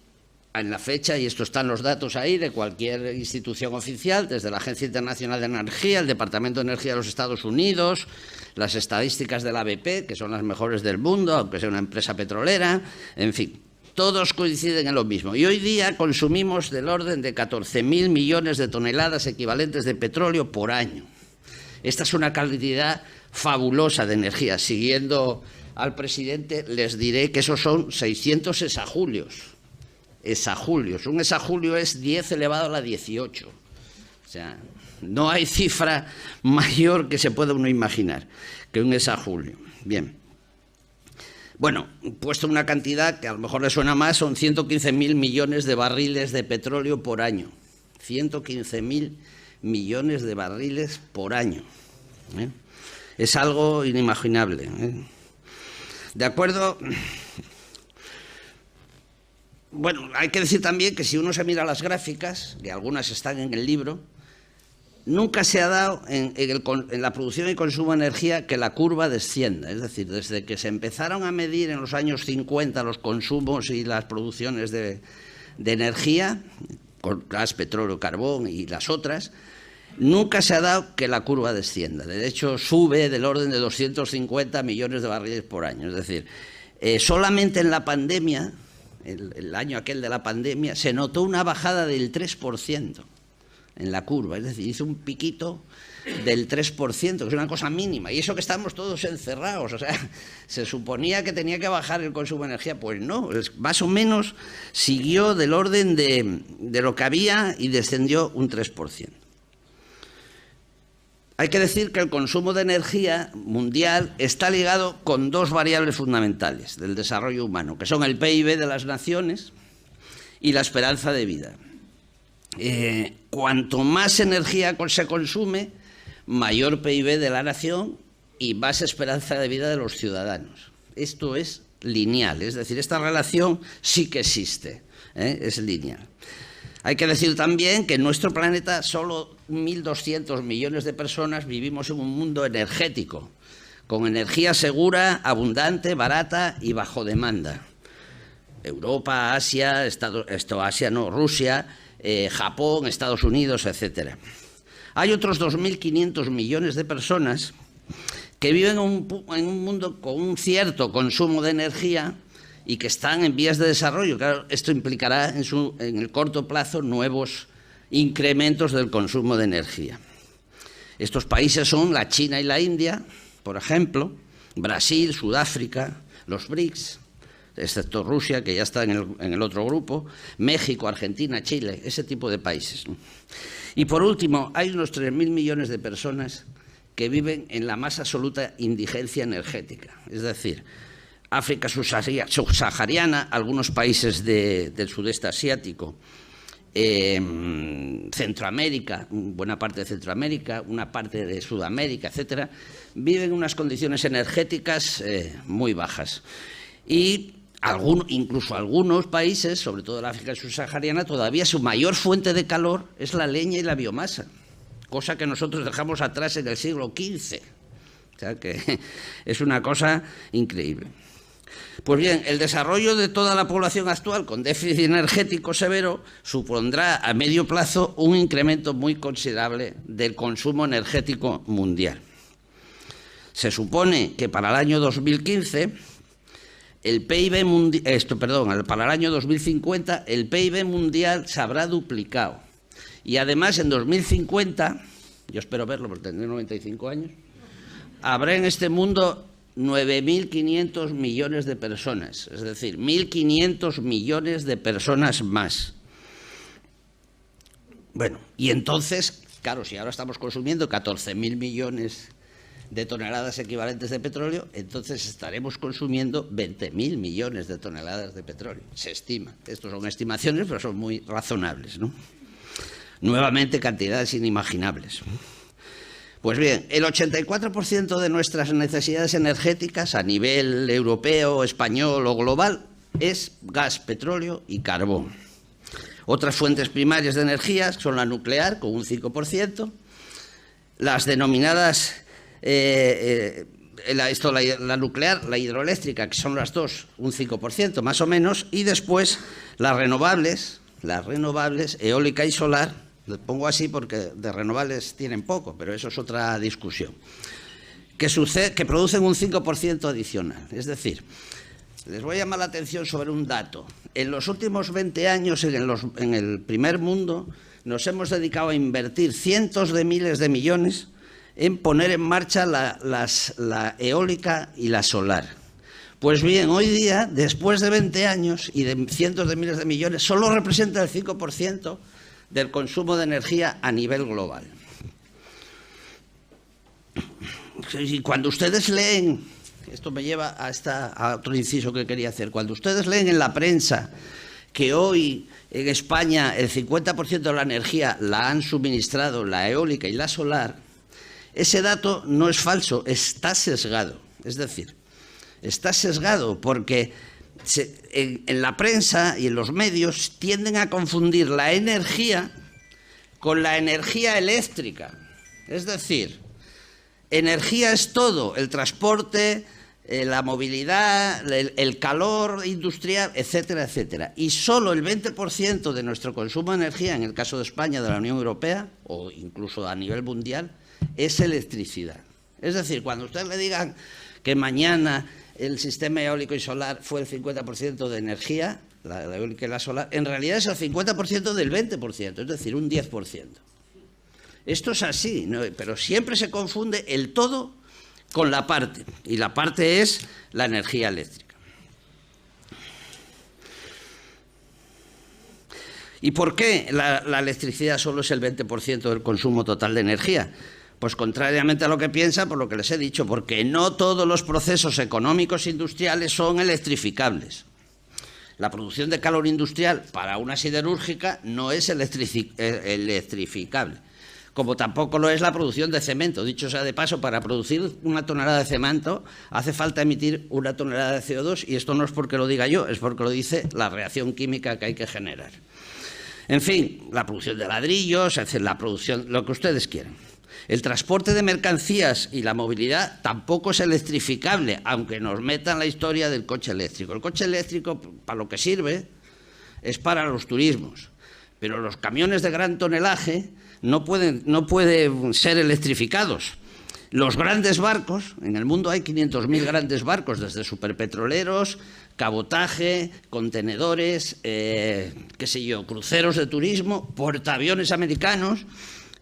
en la fecha, y esto están los datos ahí de cualquier institución oficial, desde la Agencia Internacional de Energía, el Departamento de Energía de los Estados Unidos, las estadísticas de la BP, que son las mejores del mundo, aunque sea una empresa petrolera, en fin, todos coinciden en lo mismo. Y hoy día consumimos del orden de 14.000 millones de toneladas equivalentes de petróleo por año. Esta es una cantidad fabulosa de energía. Siguiendo al presidente, les diré que esos son 600 exajulios. Exajulios. Un exajulio es 10 elevado a la 18. O sea, no hay cifra mayor que se pueda uno imaginar que un exajulio. Bien. Bueno, puesto una cantidad que a lo mejor le suena más, son 115.000 millones de barriles de petróleo por año. 115.000 millones de barriles por año. Es algo inimaginable. ¿De acuerdo? Bueno, hay que decir también que si uno se mira las gráficas, que algunas están en el libro, nunca se ha dado en la producción y consumo de energía que la curva descienda. Es decir, desde que se empezaron a medir en los años 50 los consumos y las producciones de energía, con gas, petróleo, carbón y las otras, nunca se ha dado que la curva descienda. De hecho, sube del orden de 250 millones de barriles por año. Es decir, solamente en la pandemia, el año aquel de la pandemia, se notó una bajada del 3% en la curva. Es decir, hizo un piquito del 3%, que es una cosa mínima. Y eso que estamos todos encerrados. O sea, se suponía que tenía que bajar el consumo de energía. Pues no, más o menos siguió del orden de lo que había y descendió un 3%. Hay que decir que el consumo de energía mundial está ligado con dos variables fundamentales del desarrollo humano, que son el PIB de las naciones y la esperanza de vida. Cuanto más energía se consume, mayor PIB de la nación y más esperanza de vida de los ciudadanos. Esto es lineal, es decir, esta relación sí que existe, es lineal. Hay que decir también que en nuestro planeta solo 1.200 millones de personas vivimos en un mundo energético, con energía segura, abundante, barata y bajo demanda. Europa, Asia, Rusia, Japón, Estados Unidos, etc. Hay otros 2.500 millones de personas que viven en un mundo con un cierto consumo de energía y que están en vías de desarrollo. Claro, esto implicará en el corto plazo nuevos incrementos del consumo de energía. Estos países son la China y la India, por ejemplo, Brasil, Sudáfrica, los BRICS, excepto Rusia, que ya está en el otro grupo, México, Argentina, Chile, ese tipo de países. Y por último, hay unos 3.000 millones de personas que viven en la más absoluta indigencia energética, es decir, África subsahariana, algunos países del sudeste asiático, Centroamérica, buena parte de Centroamérica, una parte de Sudamérica, etcétera, viven en unas condiciones energéticas muy bajas. Y incluso algunos países, sobre todo la África subsahariana, todavía su mayor fuente de calor es la leña y la biomasa, cosa que nosotros dejamos atrás en el siglo XV. O sea que es una cosa increíble. Pues bien, el desarrollo de toda la población actual con déficit energético severo supondrá a medio plazo un incremento muy considerable del consumo energético mundial. Se supone que para el año 2015, para el año 2050, el PIB mundial se habrá duplicado. Y además, en 2050, yo espero verlo porque tendré 95 años, habrá en este mundo 9.500 millones de personas, es decir, 1.500 millones de personas más. Bueno, y entonces, claro, si ahora estamos consumiendo 14.000 millones de toneladas equivalentes de petróleo, entonces estaremos consumiendo 20.000 millones de toneladas de petróleo, se estima. Estos son estimaciones, pero son muy razonables, ¿no? Nuevamente, cantidades inimaginables. Pues bien, el 84% de nuestras necesidades energéticas a nivel europeo, español o global es gas, petróleo y carbón. Otras fuentes primarias de energía son la nuclear, con un 5%, las denominadas, la nuclear, la hidroeléctrica, que son las dos, un 5% más o menos, y después las renovables, eólica y solar. Lo pongo así porque de renovables tienen poco, pero eso es otra discusión, que producen un 5% adicional. Es decir, les voy a llamar la atención sobre un dato. En los últimos 20 años en el primer mundo nos hemos dedicado a invertir cientos de miles de millones en poner en marcha la eólica y la solar. Pues bien, hoy día, después de 20 años y de cientos de miles de millones, solo representa el 5% del consumo de energía a nivel global. Y cuando ustedes leen, esto me lleva a otro inciso que quería hacer, cuando ustedes leen en la prensa que hoy en España el 50% de la energía la han suministrado la eólica y la solar, ese dato no es falso, está sesgado. Es decir, está sesgado porque en la prensa y en los medios tienden a confundir la energía con la energía eléctrica. Es decir, energía es todo, el transporte, la movilidad, el calor industrial, etcétera, etcétera. Y solo el 20% de nuestro consumo de energía, en el caso de España, de la Unión Europea, o incluso a nivel mundial, es electricidad. Es decir, cuando ustedes le digan que mañana el sistema eólico y solar fue el 50% de energía, la eólica y la solar, en realidad es el 50% del 20%, es decir, un 10%. Esto es así, ¿no? Pero siempre se confunde el todo con la parte, y la parte es la energía eléctrica. ¿Y por qué la electricidad solo es el 20% del consumo total de energía? Pues contrariamente a lo que piensan, por lo que les he dicho, porque no todos los procesos económicos industriales son electrificables. La producción de calor industrial para una siderúrgica no es electrificable, como tampoco lo es la producción de cemento. Dicho sea de paso, para producir una tonelada de cemento hace falta emitir una tonelada de CO2, y esto no es porque lo diga yo, es porque lo dice la reacción química que hay que generar. En fin, la producción de ladrillos, la producción, lo que ustedes quieran. El transporte de mercancías y la movilidad tampoco es electrificable, aunque nos metan la historia del coche eléctrico. El coche eléctrico, para lo que sirve, es para los turismos, pero los camiones de gran tonelaje no pueden ser electrificados. Los grandes barcos, en el mundo hay 500.000 grandes barcos, desde superpetroleros, cabotaje, contenedores, cruceros de turismo, portaaviones americanos,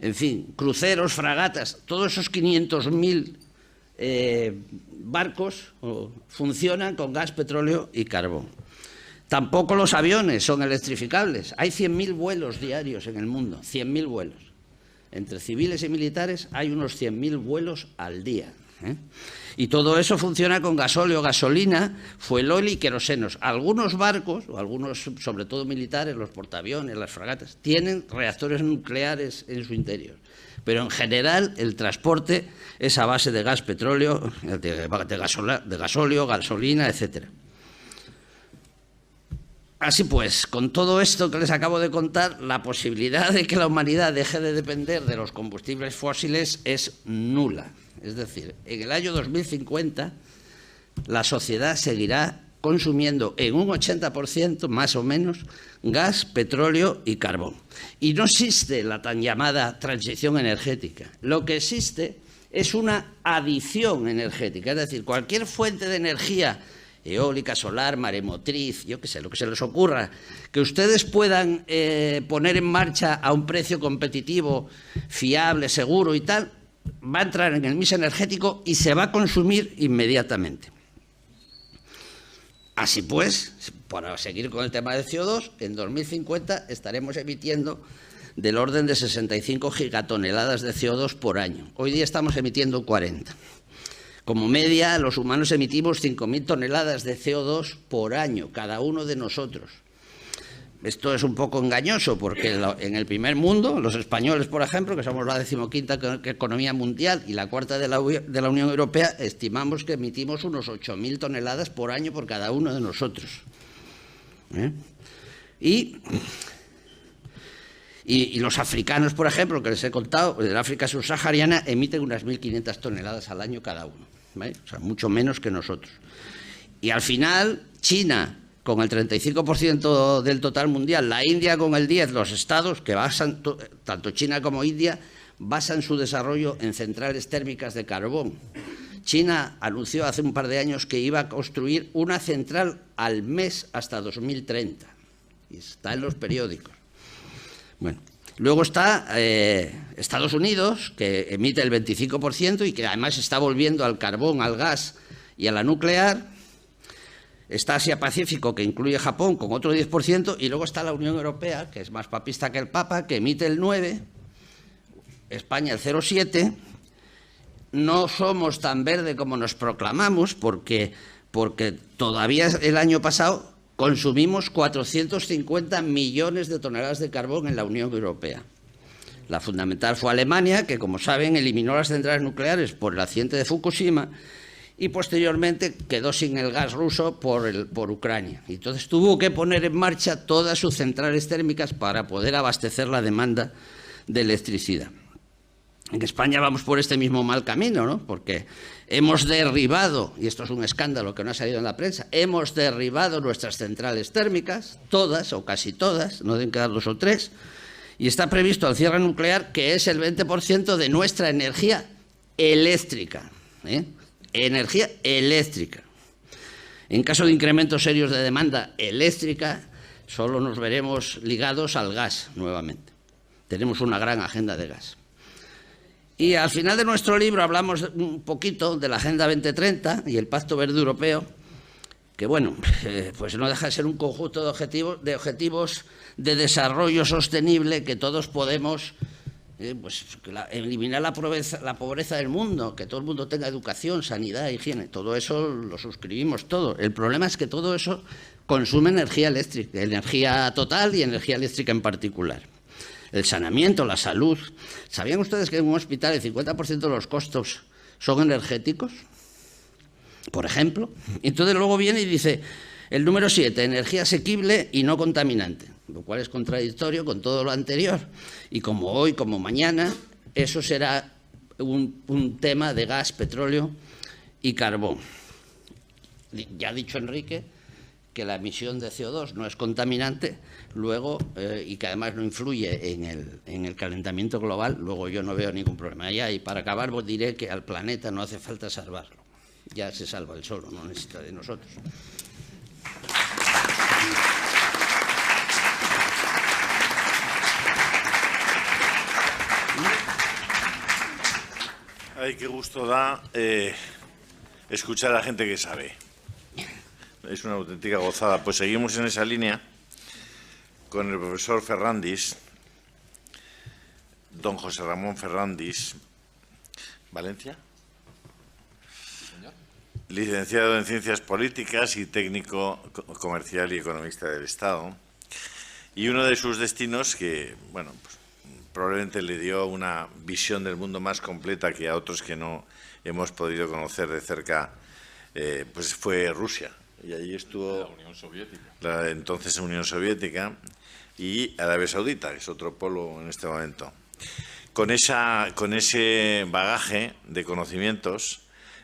en fin, cruceros, fragatas, todos esos 500.000 barcos funcionan con gas, petróleo y carbón. Tampoco los aviones son electrificables. Hay 100.000 vuelos diarios en el mundo, 100.000 vuelos. Entre civiles y militares hay unos 100.000 vuelos al día. Y todo eso funciona con gasóleo, gasolina, fuelol y querosenos. Algunos barcos, o algunos, sobre todo militares, los portaaviones, las fragatas, tienen reactores nucleares en su interior. Pero en general el transporte es a base de gas, petróleo, de gasóleo, gasolina, etcétera. Así pues, con todo esto que les acabo de contar, la posibilidad de que la humanidad deje de depender de los combustibles fósiles es nula. Es decir, en el año 2050 la sociedad seguirá consumiendo en un 80% más o menos gas, petróleo y carbón. Y no existe la tan llamada transición energética. Lo que existe es una adición energética, es decir, cualquier fuente de energía eólica, solar, maremotriz, yo qué sé, lo que se les ocurra, que ustedes puedan poner en marcha a un precio competitivo, fiable, seguro y tal, va a entrar en el mix energético y se va a consumir inmediatamente. Así pues, para seguir con el tema del CO2, en 2050 estaremos emitiendo del orden de 65 gigatoneladas de CO2 por año. Hoy día estamos emitiendo 40. Como media, los humanos emitimos 5.000 toneladas de CO2 por año, cada uno de nosotros. Esto es un poco engañoso porque en el primer mundo, los españoles, por ejemplo, que somos la 15ª economía mundial y la 4ª de la Unión Europea, estimamos que emitimos unos 8.000 toneladas por año por cada uno de nosotros. Y los africanos, por ejemplo, que les he contado, del África subsahariana, emiten unas 1.500 toneladas al año cada uno, ¿vale? O sea, mucho menos que nosotros. Y al final, China, con el 35% del total mundial, la India con el 10%, los estados que basan, tanto China como India, basan su desarrollo en centrales térmicas de carbón. China anunció hace un par de años que iba a construir una central al mes hasta 2030. Y está en los periódicos. Bueno, luego está Estados Unidos, que emite el 25% y que además está volviendo al carbón, al gas y a la nuclear. Está Asia-Pacífico, que incluye Japón, con otro 10%, y luego está la Unión Europea, que es más papista que el Papa, que emite el 9%, España el 0,7%. No somos tan verde como nos proclamamos, porque todavía el año pasado consumimos 450 millones de toneladas de carbón en la Unión Europea. La fundamental fue Alemania, que, como saben, eliminó las centrales nucleares por el accidente de Fukushima, y posteriormente quedó sin el gas ruso por Ucrania. Entonces tuvo que poner en marcha todas sus centrales térmicas para poder abastecer la demanda de electricidad. En España vamos por este mismo mal camino, ¿no? Porque hemos derribado, y esto es un escándalo que no ha salido en la prensa, hemos derribado nuestras centrales térmicas, todas o casi todas, no deben quedar 2 o 3, y está previsto el cierre nuclear, que es el 20% de nuestra energía eléctrica, energía eléctrica. En caso de incrementos serios de demanda eléctrica, solo nos veremos ligados al gas nuevamente. Tenemos una gran agenda de gas. Y al final de nuestro libro hablamos un poquito de la Agenda 2030 y el Pacto Verde Europeo, que bueno, pues no deja de ser un conjunto de objetivos de desarrollo sostenible que todos podemos eliminar la pobreza del mundo, que todo el mundo tenga educación, sanidad, higiene, todo eso lo suscribimos todo. El problema es que todo eso consume energía eléctrica, energía total y energía eléctrica en particular. El saneamiento, la salud. ¿Sabían ustedes que en un hospital el 50% de los costos son energéticos? Por ejemplo. Entonces luego viene y dice, el número 7, energía asequible y no contaminante, lo cual es contradictorio con todo lo anterior. Y como hoy, como mañana, eso será un tema de gas, petróleo y carbón. Ya ha dicho Enrique que la emisión de CO2 no es contaminante, luego, y que además no influye en el calentamiento global, luego yo no veo ningún problema allá. Y para acabar, pues diré que al planeta no hace falta salvarlo. Ya se salva él solo, no necesita de nosotros. Ay, qué gusto da escuchar a la gente que sabe. Es una auténtica gozada. Pues seguimos en esa línea con el profesor Ferrandis, don José Ramón Ferrandis, ¿Valencia? Licenciado en Ciencias Políticas y técnico comercial y economista del Estado. Y uno de sus destinos que, bueno, pues, probablemente le dio una visión del mundo más completa que a otros que no hemos podido conocer de cerca, pues fue Rusia. Y allí estuvo la Unión Soviética, la entonces Unión Soviética, y Arabia Saudita, que es otro polo en este momento. Con ese bagaje de conocimientos,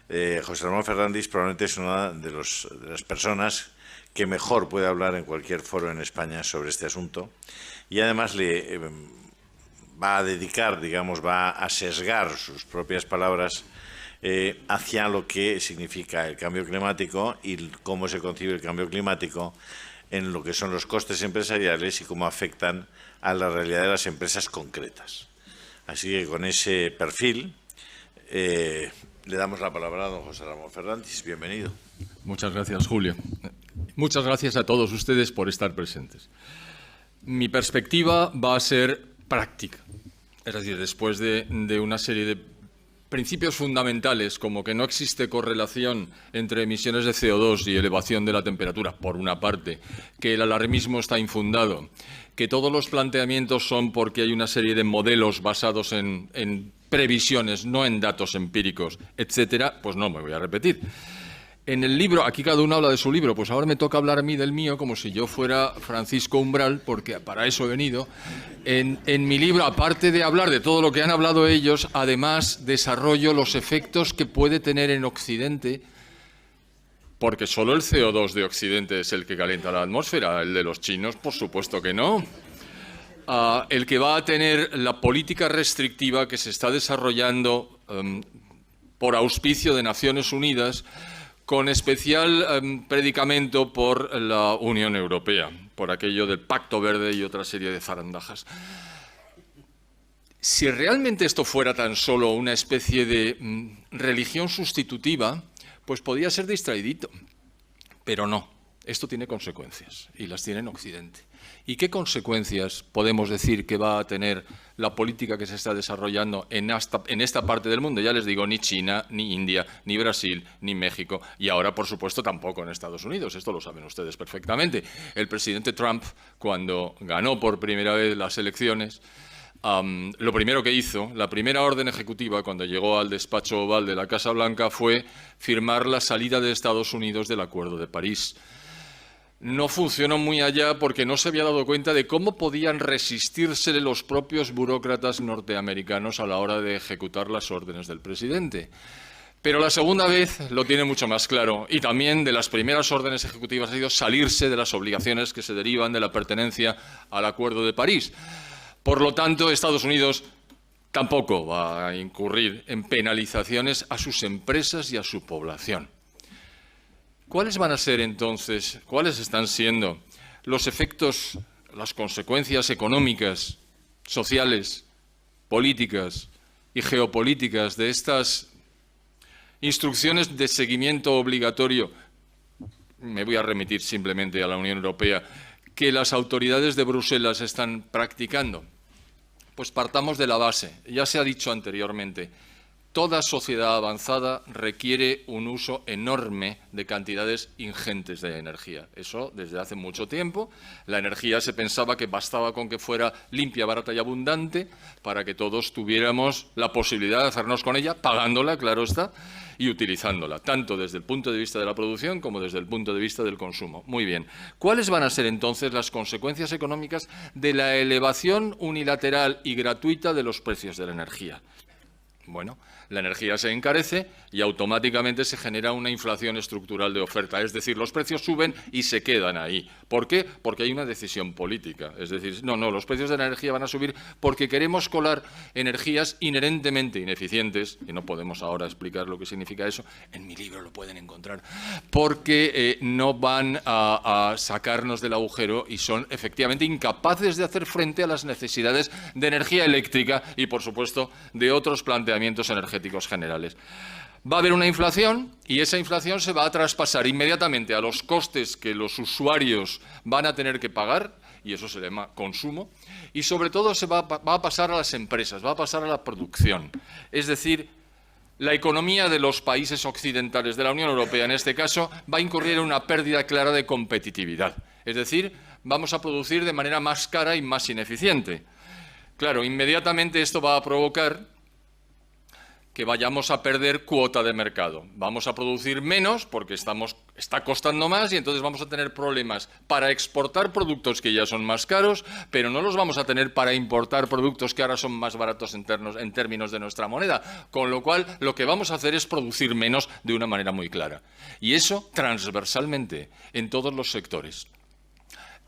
José Ramón Ferrandis probablemente es una de las personas que mejor puede hablar en cualquier foro en España sobre este asunto, y además le va a dedicar, digamos, va a sesgar sus propias palabras hacia lo que significa el cambio climático y cómo se concibe el cambio climático en lo que son los costes empresariales y cómo afectan a la realidad de las empresas concretas. Así que con ese perfil le damos la palabra a don José Ramón Ferrandis. Bienvenido. Muchas gracias, Julio. Muchas gracias a todos ustedes por estar presentes. Mi perspectiva va a ser práctica. Es decir, después de una serie de principios fundamentales, como que no existe correlación entre emisiones de CO2 y elevación de la temperatura, por una parte, que el alarmismo está infundado, que todos los planteamientos son porque hay una serie de modelos basados en previsiones, no en datos empíricos, etcétera, pues no me voy a repetir. En el libro, aquí cada uno habla de su libro, pues ahora me toca hablar a mí del mío como si yo fuera Francisco Umbral, porque para eso he venido. En mi libro, aparte de hablar de todo lo que han hablado ellos, además desarrollo los efectos que puede tener en Occidente, porque solo el CO2 de Occidente es el que calienta la atmósfera, el de los chinos, por supuesto que no. El que va a tener la política restrictiva que se está desarrollando por auspicio de Naciones Unidas, con especial predicamento por la Unión Europea, por aquello del Pacto Verde y otra serie de zarandajas. Si realmente esto fuera tan solo una especie de religión sustitutiva, pues podría ser distraidito, pero no. Esto tiene consecuencias, y las tiene en Occidente. ¿Y qué consecuencias podemos decir que va a tener la política que se está desarrollando en esta parte del mundo? Ya les digo, ni China, ni India, ni Brasil, ni México, y ahora, por supuesto, tampoco en Estados Unidos. Esto lo saben ustedes perfectamente. El presidente Trump, cuando ganó por primera vez las elecciones, lo primero que hizo, la primera orden ejecutiva cuando llegó al despacho oval de la Casa Blanca fue firmar la salida de Estados Unidos del Acuerdo de París. No funcionó muy allá porque no se había dado cuenta de cómo podían resistirse los propios burócratas norteamericanos a la hora de ejecutar las órdenes del presidente. Pero la segunda vez lo tiene mucho más claro, y también de las primeras órdenes ejecutivas ha sido salirse de las obligaciones que se derivan de la pertenencia al Acuerdo de París. Por lo tanto, Estados Unidos tampoco va a incurrir en penalizaciones a sus empresas y a su población. ¿Cuáles van a ser entonces, cuáles están siendo los efectos, las consecuencias económicas, sociales, políticas y geopolíticas de estas instrucciones de seguimiento obligatorio? Me voy a remitir simplemente a la Unión Europea, que las autoridades de Bruselas están practicando. Pues partamos de la base, ya se ha dicho anteriormente. Toda sociedad avanzada requiere un uso enorme de cantidades ingentes de energía. Eso desde hace mucho tiempo. La energía se pensaba que bastaba con que fuera limpia, barata y abundante para que todos tuviéramos la posibilidad de hacernos con ella, pagándola, claro está, y utilizándola, tanto desde el punto de vista de la producción como desde el punto de vista del consumo. Muy bien. ¿Cuáles van a ser entonces las consecuencias económicas de la elevación unilateral y gratuita de los precios de la energía? Bueno, la energía se encarece y automáticamente se genera una inflación estructural de oferta. Es decir, los precios suben y se quedan ahí. ¿Por qué? Porque hay una decisión política. Es decir, no, los precios de la energía van a subir porque queremos colar energías inherentemente ineficientes, y no podemos ahora explicar lo que significa eso, en mi libro lo pueden encontrar, porque no van a sacarnos del agujero y son efectivamente incapaces de hacer frente a las necesidades de energía eléctrica y, por supuesto, de otros planteamientos energéticos generales. Va a haber una inflación y esa inflación se va a traspasar inmediatamente a los costes que los usuarios van a tener que pagar, y eso se llama consumo, y sobre todo va a pasar a las empresas, va a pasar a la producción. Es decir, la economía de los países occidentales de la Unión Europea, en este caso, va a incurrir en una pérdida clara de competitividad. Es decir, vamos a producir de manera más cara y más ineficiente. Claro, inmediatamente esto va a provocar que vayamos a perder cuota de mercado. Vamos a producir menos porque está costando más y entonces vamos a tener problemas para exportar productos que ya son más caros, pero no los vamos a tener para importar productos que ahora son más baratos en términos de nuestra moneda. Con lo cual, lo que vamos a hacer es producir menos de una manera muy clara. Y eso transversalmente, en todos los sectores.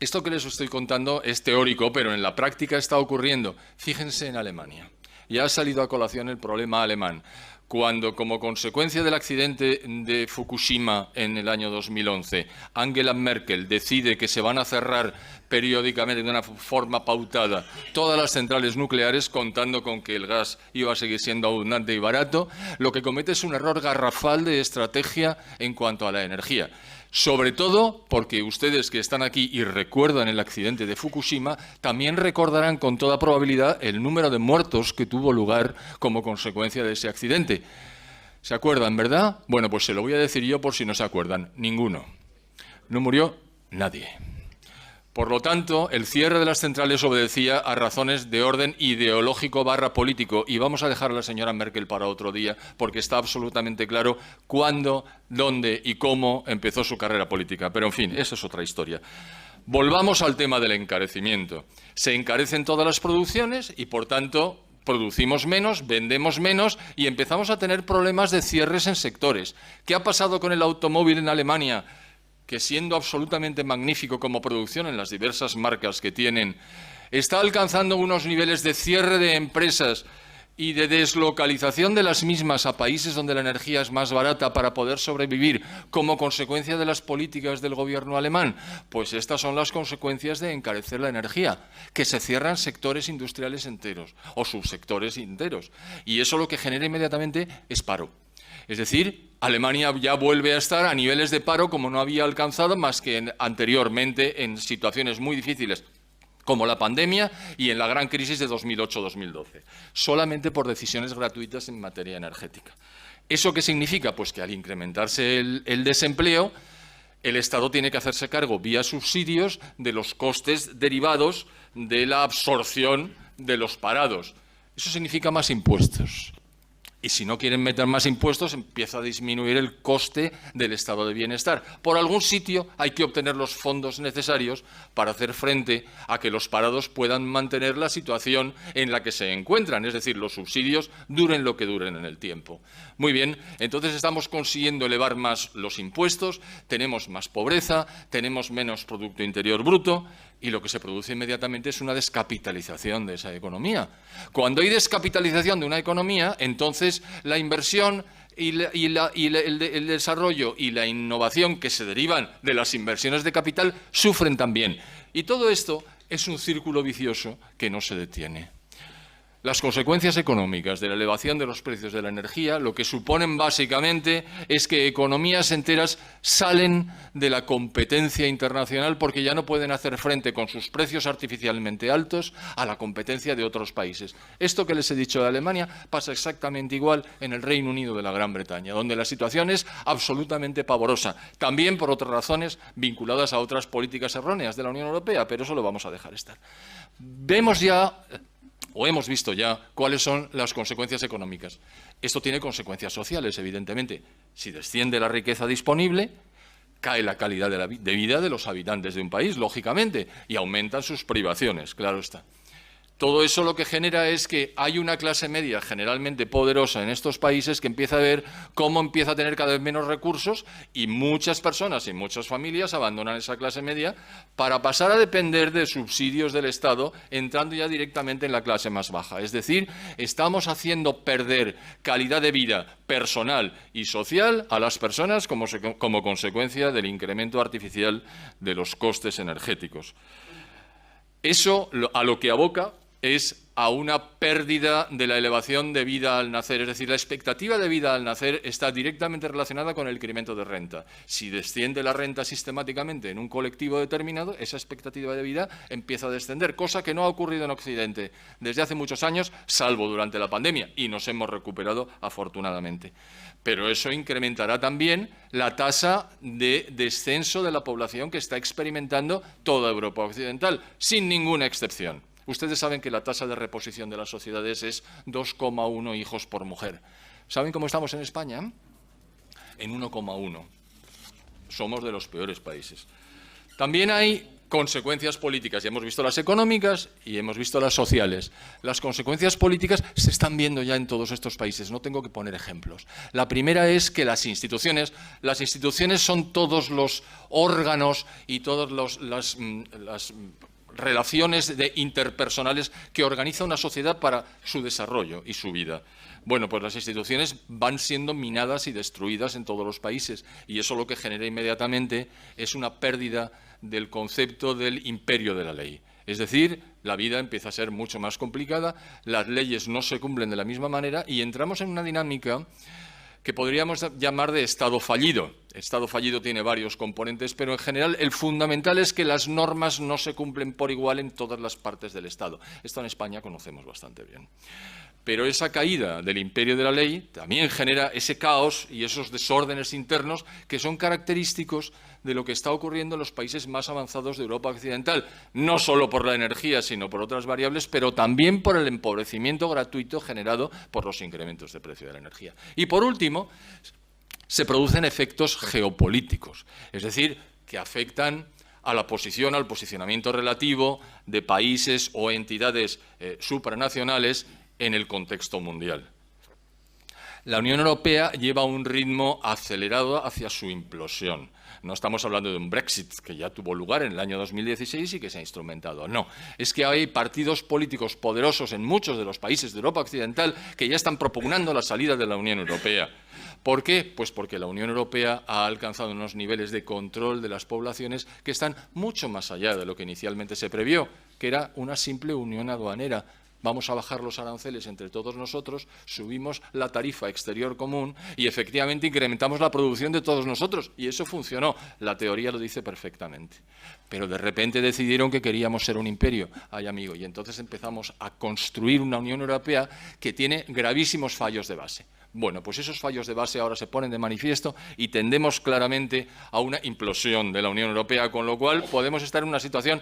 Esto que les estoy contando es teórico, pero en la práctica está ocurriendo. Fíjense en Alemania. Ya ha salido a colación el problema alemán, cuando, como consecuencia del accidente de Fukushima en el año 2011, Angela Merkel decide que se van a cerrar periódicamente de una forma pautada todas las centrales nucleares, contando con que el gas iba a seguir siendo abundante y barato, lo que comete es un error garrafal de estrategia en cuanto a la energía. Sobre todo porque ustedes que están aquí y recuerdan el accidente de Fukushima, también recordarán con toda probabilidad el número de muertos que tuvo lugar como consecuencia de ese accidente. ¿Se acuerdan, verdad? Bueno, pues se lo voy a decir yo por si no se acuerdan. Ninguno. No murió nadie. Por lo tanto, el cierre de las centrales obedecía a razones de orden ideológico / político. Y vamos a dejar a la señora Merkel para otro día, porque está absolutamente claro cuándo, dónde y cómo empezó su carrera política. Pero, en fin, esa es otra historia. Volvamos al tema del encarecimiento. Se encarecen todas las producciones y, por tanto, producimos menos, vendemos menos y empezamos a tener problemas de cierres en sectores. ¿Qué ha pasado con el automóvil en Alemania? Que siendo absolutamente magnífico como producción en las diversas marcas que tienen, está alcanzando unos niveles de cierre de empresas y de deslocalización de las mismas a países donde la energía es más barata para poder sobrevivir como consecuencia de las políticas del gobierno alemán. Pues estas son las consecuencias de encarecer la energía, que se cierran sectores industriales enteros o subsectores enteros. Y eso lo que genera inmediatamente es paro. Es decir, Alemania ya vuelve a estar a niveles de paro como no había alcanzado más que anteriormente en situaciones muy difíciles como la pandemia y en la gran crisis de 2008-2012, solamente por decisiones gratuitas en materia energética. ¿Eso qué significa? Pues que al incrementarse el desempleo, el Estado tiene que hacerse cargo vía subsidios de los costes derivados de la absorción de los parados. Eso significa más impuestos. Y si no quieren meter más impuestos, empieza a disminuir el coste del estado de bienestar. Por algún sitio hay que obtener los fondos necesarios para hacer frente a que los parados puedan mantener la situación en la que se encuentran, es decir, los subsidios duren lo que duren en el tiempo. Muy bien, entonces estamos consiguiendo elevar más los impuestos, tenemos más pobreza, tenemos menos Producto Interior Bruto, y lo que se produce inmediatamente es una descapitalización de esa economía. Cuando hay descapitalización de una economía, entonces la inversión el desarrollo y la innovación que se derivan de las inversiones de capital sufren también. Y todo esto es un círculo vicioso que no se detiene. Las consecuencias económicas de la elevación de los precios de la energía lo que suponen básicamente es que economías enteras salen de la competencia internacional porque ya no pueden hacer frente con sus precios artificialmente altos a la competencia de otros países. Esto que les he dicho de Alemania pasa exactamente igual en el Reino Unido de la Gran Bretaña, donde la situación es absolutamente pavorosa, también por otras razones vinculadas a otras políticas erróneas de la Unión Europea, pero eso lo vamos a dejar estar. Hemos visto ya cuáles son las consecuencias económicas. Esto tiene consecuencias sociales, evidentemente. Si desciende la riqueza disponible, cae la calidad de vida de los habitantes de un país, lógicamente, y aumentan sus privaciones, claro está. Todo eso lo que genera es que hay una clase media generalmente poderosa en estos países que empieza a ver cómo empieza a tener cada vez menos recursos y muchas personas y muchas familias abandonan esa clase media para pasar a depender de subsidios del Estado, entrando ya directamente en la clase más baja. Es decir, estamos haciendo perder calidad de vida personal y social a las personas como consecuencia del incremento artificial de los costes energéticos. Eso a lo que aboca es a una pérdida de la elevación de vida al nacer. Es decir, la expectativa de vida al nacer está directamente relacionada con el incremento de renta. Si desciende la renta sistemáticamente en un colectivo determinado, esa expectativa de vida empieza a descender, cosa que no ha ocurrido en Occidente desde hace muchos años, salvo durante la pandemia, y nos hemos recuperado afortunadamente. Pero eso incrementará también la tasa de descenso de la población que está experimentando toda Europa occidental, sin ninguna excepción. Ustedes saben que la tasa de reposición de las sociedades es 2,1 hijos por mujer. ¿Saben cómo estamos en España? En 1,1. Somos de los peores países. También hay consecuencias políticas. Ya hemos visto las económicas y hemos visto las sociales. Las consecuencias políticas se están viendo ya en todos estos países. No tengo que poner ejemplos. La primera es que las instituciones son todos los órganos y todas las relaciones interpersonales que organiza una sociedad para su desarrollo y su vida. Bueno, pues las instituciones van siendo minadas y destruidas en todos los países y eso lo que genera inmediatamente es una pérdida del concepto del imperio de la ley. Es decir, la vida empieza a ser mucho más complicada, las leyes no se cumplen de la misma manera y entramos en una dinámica que podríamos llamar de Estado fallido. Estado fallido tiene varios componentes, pero en general el fundamental es que las normas no se cumplen por igual en todas las partes del Estado. Esto en España conocemos bastante bien. Pero esa caída del imperio de la ley también genera ese caos y esos desórdenes internos que son característicos de lo que está ocurriendo en los países más avanzados de Europa occidental, no solo por la energía, sino por otras variables, pero también por el empobrecimiento gratuito generado por los incrementos de precio de la energía. Y por último, se producen efectos geopolíticos, es decir, que afectan a la posición, al posicionamiento relativo de países o entidades supranacionales en el contexto mundial. La Unión Europea lleva un ritmo acelerado hacia su implosión. No estamos hablando de un Brexit que ya tuvo lugar en el año 2016 y que se ha instrumentado. No, es que hay partidos políticos poderosos en muchos de los países de Europa Occidental que ya están propugnando la salida de la Unión Europea. ¿Por qué? Pues porque la Unión Europea ha alcanzado unos niveles de control de las poblaciones que están mucho más allá de lo que inicialmente se previó, que era una simple unión aduanera. Vamos a bajar los aranceles entre todos nosotros, subimos la tarifa exterior común y efectivamente incrementamos la producción de todos nosotros. Y eso funcionó, la teoría lo dice perfectamente. Pero de repente decidieron que queríamos ser un imperio, ay amigo, y entonces empezamos a construir una Unión Europea que tiene gravísimos fallos de base. Bueno, pues esos fallos de base ahora se ponen de manifiesto y tendemos claramente a una implosión de la Unión Europea, con lo cual podemos estar en una situación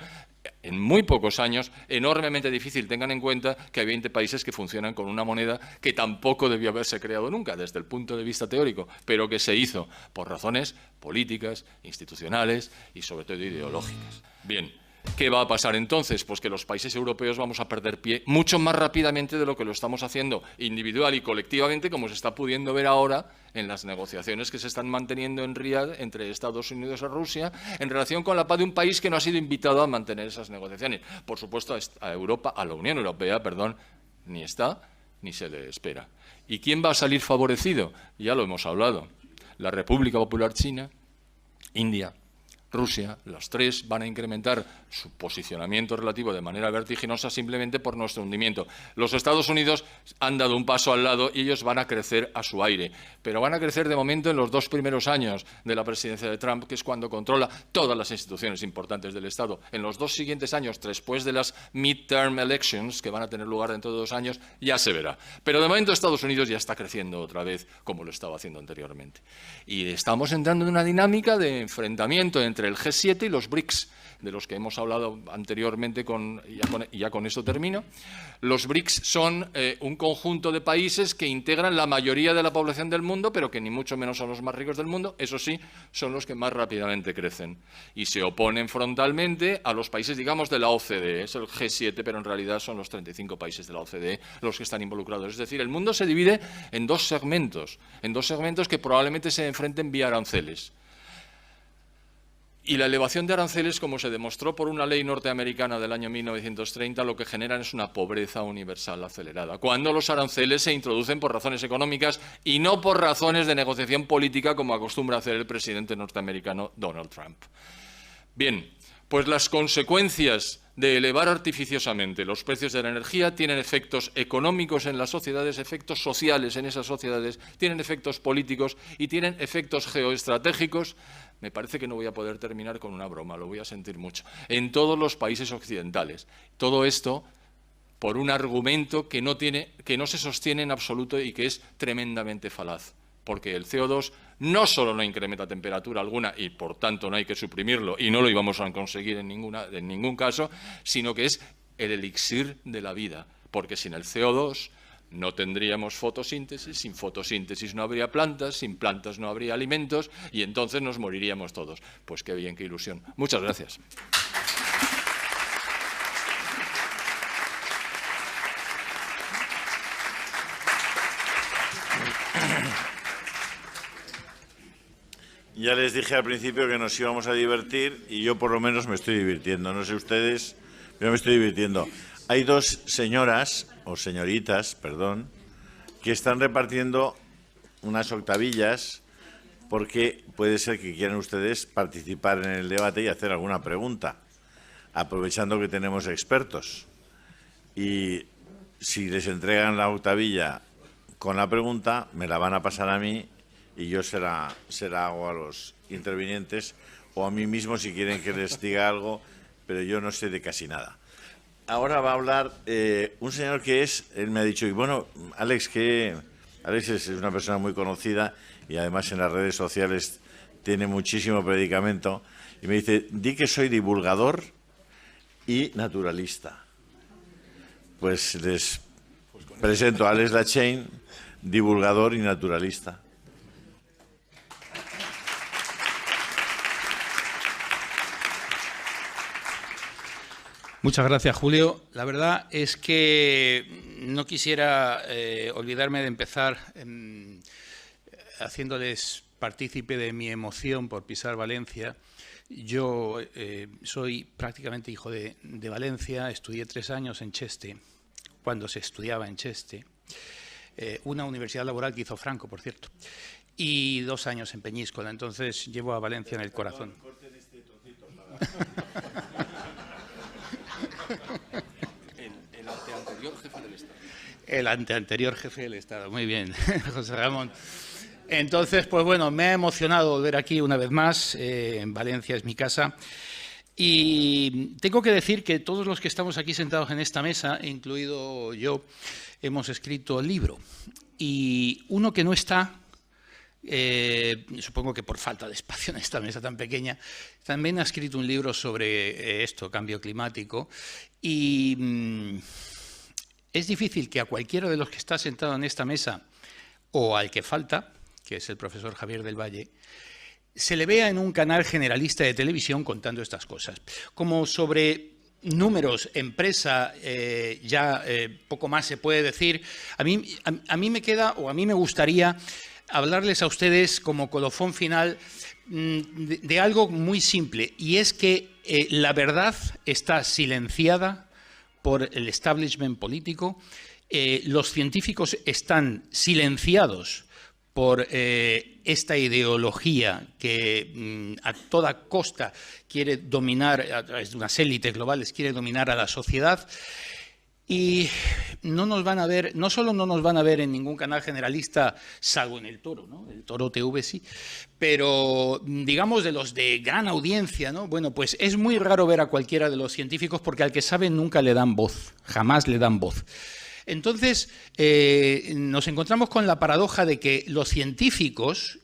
en muy pocos años enormemente difícil. Tengan en cuenta que hay 20 países que funcionan con una moneda que tampoco debió haberse creado nunca desde el punto de vista teórico, pero que se hizo por razones políticas, institucionales y sobre todo ideológicas. Bien. ¿Qué va a pasar entonces? Pues que los países europeos vamos a perder pie mucho más rápidamente de lo que lo estamos haciendo individual y colectivamente, como se está pudiendo ver ahora en las negociaciones que se están manteniendo en Riad entre Estados Unidos y Rusia en relación con la paz de un país que no ha sido invitado a mantener esas negociaciones. Por supuesto, a la Unión Europea, ni está ni se le espera. ¿Y quién va a salir favorecido? Ya lo hemos hablado. La República Popular China, India, Rusia, las tres van a incrementar su posicionamiento relativo de manera vertiginosa simplemente por nuestro hundimiento. Los Estados Unidos han dado un paso al lado y ellos van a crecer a su aire, pero van a crecer de momento en los 2 primeros años de la presidencia de Trump, que es cuando controla todas las instituciones importantes del Estado. En los 2 siguientes años, después de las midterm elections, que van a tener lugar dentro de 2 años, ya se verá. Pero de momento Estados Unidos ya está creciendo otra vez como lo estaba haciendo anteriormente. Y estamos entrando en una dinámica de enfrentamiento entre entre el G7 y los BRICS, de los que hemos hablado anteriormente, ya con esto termino. Los BRICS son un conjunto de países que integran la mayoría de la población del mundo, pero que ni mucho menos son los más ricos del mundo. Eso sí, son los que más rápidamente crecen y se oponen frontalmente a los países, digamos, de la OCDE. Es el G7, pero en realidad son los 35 países de la OCDE los que están involucrados. Es decir, el mundo se divide en dos segmentos que probablemente se enfrenten vía aranceles. Y la elevación de aranceles, como se demostró por una ley norteamericana del año 1930, lo que generan es una pobreza universal acelerada, cuando los aranceles se introducen por razones económicas y no por razones de negociación política, como acostumbra hacer el presidente norteamericano Donald Trump. Bien, pues las consecuencias de elevar artificiosamente los precios de la energía tienen efectos económicos en las sociedades, efectos sociales en esas sociedades, tienen efectos políticos y tienen efectos geoestratégicos. Me parece que no voy a poder terminar con una broma, lo voy a sentir mucho. En todos los países occidentales. Todo esto por un argumento que no se sostiene en absoluto y que es tremendamente falaz. Porque el CO2 no solo no incrementa temperatura alguna y por tanto no hay que suprimirlo y no lo íbamos a conseguir en ningún caso, sino que es el elixir de la vida. Porque sin el CO2 no tendríamos fotosíntesis, sin fotosíntesis no habría plantas, sin plantas no habría alimentos y entonces nos moriríamos todos. Pues qué bien, qué ilusión. Muchas gracias. Ya les dije al principio que nos íbamos a divertir y yo por lo menos me estoy divirtiendo. No sé ustedes, yo me estoy divirtiendo. Hay dos señoras, o señoritas, perdón, que están repartiendo unas octavillas porque puede ser que quieran ustedes participar en el debate y hacer alguna pregunta, aprovechando que tenemos expertos. Y si les entregan la octavilla con la pregunta, me la van a pasar a mí y yo se la hago a los intervinientes o a mí mismo si quieren que les diga algo, pero yo no sé de casi nada. Ahora va a hablar un señor que él me ha dicho, y bueno, Alex es una persona muy conocida y además en las redes sociales tiene muchísimo predicamento, y me dice, di que soy divulgador y naturalista. Pues les presento a Alex Lachain, divulgador y naturalista. Muchas gracias, Julio. La verdad es que no quisiera olvidarme de empezar haciéndoles partícipe de mi emoción por pisar Valencia. Yo soy prácticamente hijo de Valencia, estudié 3 años en Cheste, cuando se estudiaba en Cheste, una universidad laboral que hizo Franco, por cierto, y 2 años en Peñíscola, entonces llevo a Valencia en el corazón. El anteanterior jefe del Estado. El anteanterior jefe del Estado, muy bien, José Ramón. Entonces, pues bueno, me ha emocionado volver aquí una vez más, en Valencia es mi casa, y tengo que decir que todos los que estamos aquí sentados en esta mesa, incluido yo, hemos escrito el libro, y uno que no está, supongo que por falta de espacio en esta mesa tan pequeña, también ha escrito un libro sobre esto, cambio climático, y es difícil que a cualquiera de los que está sentado en esta mesa, o al que falta, que es el profesor Javier del Valle, se le vea en un canal generalista de televisión contando estas cosas. Como sobre números, empresa, poco más se puede decir. A mí me queda, o a mí me gustaría hablarles a ustedes como colofón final de algo muy simple, y es que la verdad está silenciada por el establishment político, los científicos están silenciados por esta ideología que a toda costa quiere dominar, a través de unas élites globales, quiere dominar a la sociedad. Y no nos van a ver, no solo no nos van a ver en ningún canal generalista, salvo en El Toro, ¿no? El Toro TV sí, pero digamos de los de gran audiencia, ¿no? Bueno, pues es muy raro ver a cualquiera de los científicos porque al que saben nunca le dan voz, jamás le dan voz. Entonces, nos encontramos con la paradoja de que los científicos,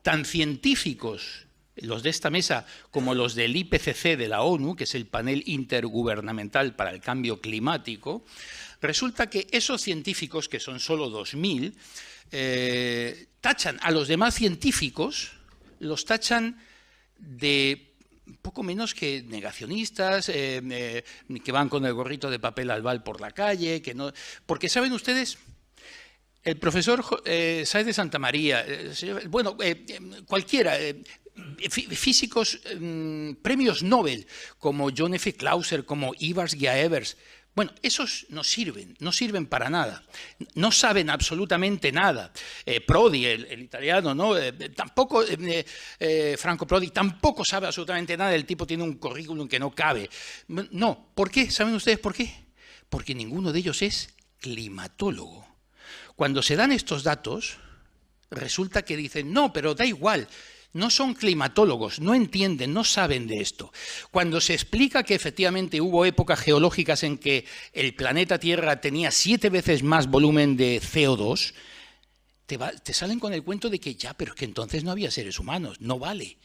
tan científicos los de esta mesa como los del IPCC de la ONU, que es el panel intergubernamental para el cambio climático, resulta que esos científicos, que son solo 2000, tachan a los demás científicos, los tachan de poco menos que negacionistas, que van con el gorrito de papel albal por la calle, que no, porque saben ustedes, el profesor Sáez de Santamaría, bueno, cualquiera, físicos, premios Nobel, como John F. Clauser, como Ivars Gyavers, bueno, esos no sirven para nada, no saben absolutamente nada. Prodi, el italiano, ¿no? Tampoco, Franco Prodi, tampoco sabe absolutamente nada, el tipo tiene un currículum que no cabe. No, ¿por qué? ¿Saben ustedes por qué? Porque ninguno de ellos es climatólogo. Cuando se dan estos datos, resulta que dicen, no, pero da igual, no son climatólogos, no entienden, no saben de esto. Cuando se explica que efectivamente hubo épocas geológicas en que el planeta Tierra tenía 7 veces más volumen de CO2, te salen con el cuento de que ya, pero es que entonces no había seres humanos, no vale.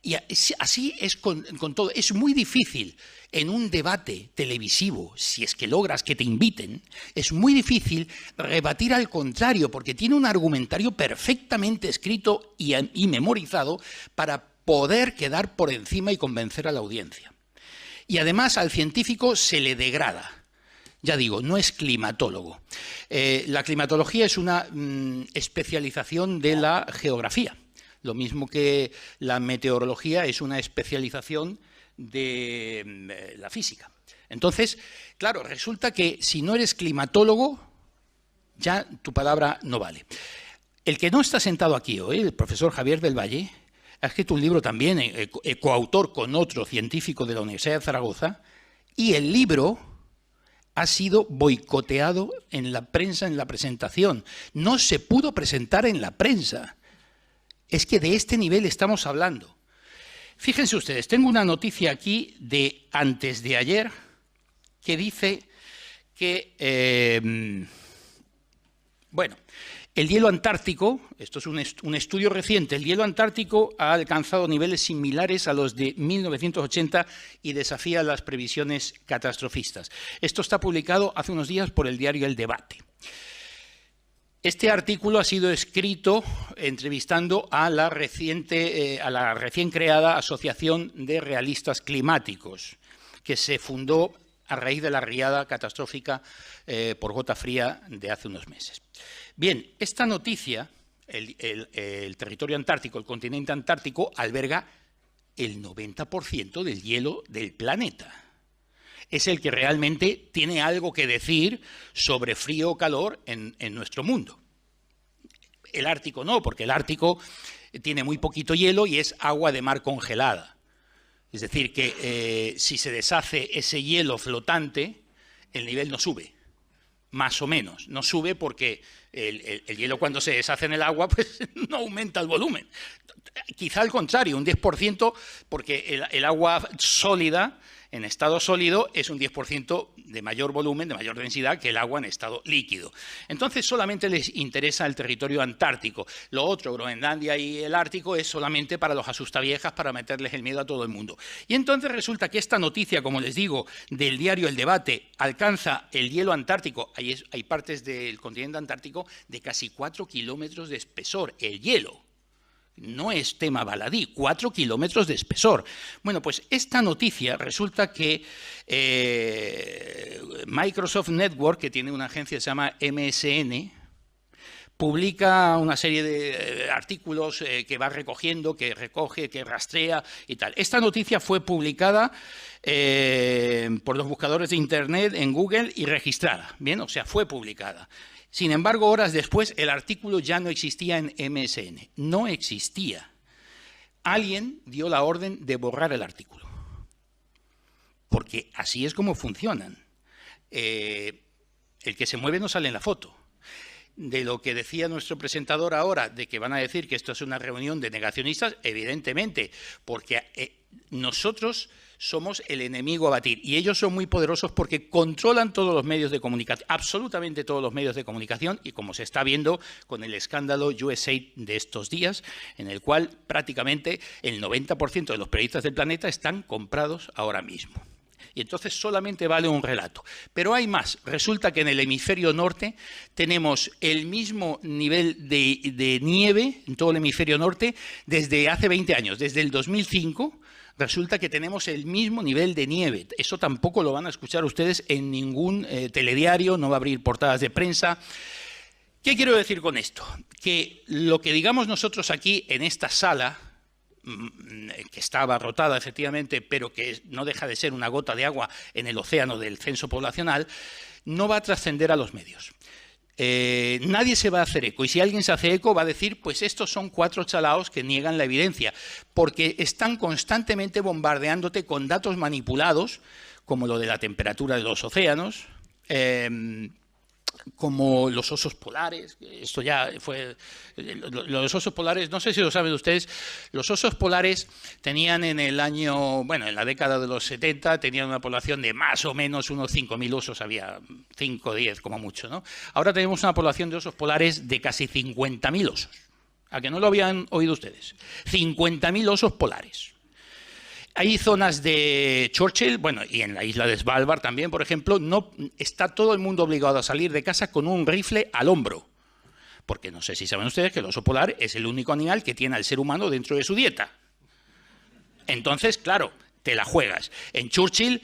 Y así es con todo. Es muy difícil en un debate televisivo, si es que logras que te inviten, es muy difícil rebatir al contrario, porque tiene un argumentario perfectamente escrito y memorizado para poder quedar por encima y convencer a la audiencia. Y además al científico se le degrada. Ya digo, no es climatólogo. La climatología es una especialización de la geografía. Lo mismo que la meteorología es una especialización de la física. Entonces, claro, resulta que si no eres climatólogo, ya tu palabra no vale. El que no está sentado aquí hoy, el profesor Javier del Valle, ha escrito un libro también, coautor con otro científico de la Universidad de Zaragoza, y el libro ha sido boicoteado en la prensa, en la presentación. No se pudo presentar en la prensa. Es que de este nivel estamos hablando. Fíjense ustedes, tengo una noticia aquí de antes de ayer que dice que, bueno, el hielo antártico, esto es un estudio reciente, el hielo antártico ha alcanzado niveles similares a los de 1980 y desafía las previsiones catastrofistas. Esto está publicado hace unos días por el diario El Debate. Este artículo ha sido escrito entrevistando a la recién creada Asociación de Realistas Climáticos, que se fundó a raíz de la riada catastrófica por gota fría de hace unos meses. Bien, esta noticia, el territorio antártico, el continente antártico, alberga el 90% del hielo del planeta. Es el que realmente tiene algo que decir sobre frío o calor en nuestro mundo. El Ártico no, porque el Ártico tiene muy poquito hielo y es agua de mar congelada. Es decir, que si se deshace ese hielo flotante, el nivel no sube, más o menos. No sube porque el hielo cuando se deshace en el agua pues no aumenta el volumen. Quizá al contrario, un 10%, porque el agua sólida, en estado sólido, es un 10% de mayor volumen, de mayor densidad que el agua en estado líquido. Entonces solamente les interesa el territorio antártico. Lo otro, Groenlandia y el Ártico, es solamente para los asustaviejas, para meterles el miedo a todo el mundo. Y entonces resulta que esta noticia, como les digo, del diario El Debate, alcanza el hielo antártico, hay partes del continente antártico de casi 4 kilómetros de espesor, el hielo. No es tema baladí, 4 kilómetros de espesor. Bueno, pues esta noticia resulta que Microsoft Network, que tiene una agencia que se llama MSN, publica una serie de artículos que va recogiendo, que recoge, que rastrea y tal. Esta noticia fue publicada por los buscadores de Internet en Google y registrada, ¿bien? O sea, fue publicada. Sin embargo, horas después, el artículo ya no existía en MSN. No existía. Alguien dio la orden de borrar el artículo. Porque así es como funcionan. El que se mueve no sale en la foto. De lo que decía nuestro presentador ahora, de que van a decir que esto es una reunión de negacionistas, evidentemente, porque nosotros somos el enemigo a batir. Y ellos son muy poderosos porque controlan todos los medios de comunicación, absolutamente todos los medios de comunicación, y como se está viendo con el escándalo USAID de estos días, en el cual prácticamente el 90% de los periodistas del planeta están comprados ahora mismo. Y entonces solamente vale un relato. Pero hay más. Resulta que en el hemisferio norte tenemos el mismo nivel de nieve en todo el hemisferio norte desde hace 20 años, desde el 2005. Resulta que tenemos el mismo nivel de nieve. Eso tampoco lo van a escuchar ustedes en ningún telediario, no va a abrir portadas de prensa. ¿Qué quiero decir con esto? Que lo que digamos nosotros aquí en esta sala, que está abarrotada efectivamente, pero que no deja de ser una gota de agua en el océano del censo poblacional, no va a trascender a los medios. Nadie se va a hacer eco, y si alguien se hace eco va a decir, pues estos son 4 chalaos que niegan la evidencia, porque están constantemente bombardeándote con datos manipulados, como lo de la temperatura de los océanos, como los osos polares. Esto ya fue... Los osos polares, no sé si lo saben ustedes, los osos polares tenían en el año, bueno, en la década de los 70, tenían una población de más o menos unos 5.000 osos, había 5 o 10 como mucho, ¿no? Ahora tenemos una población de osos polares de casi 50.000 osos. ¿A que no lo habían oído ustedes? 50.000 osos polares. Hay zonas de Churchill, bueno, y en la isla de Svalbard también, por ejemplo, no está todo el mundo obligado a salir de casa con un rifle al hombro. Porque no sé si saben ustedes que el oso polar es el único animal que tiene al ser humano dentro de su dieta. Entonces, claro, te la juegas. En Churchill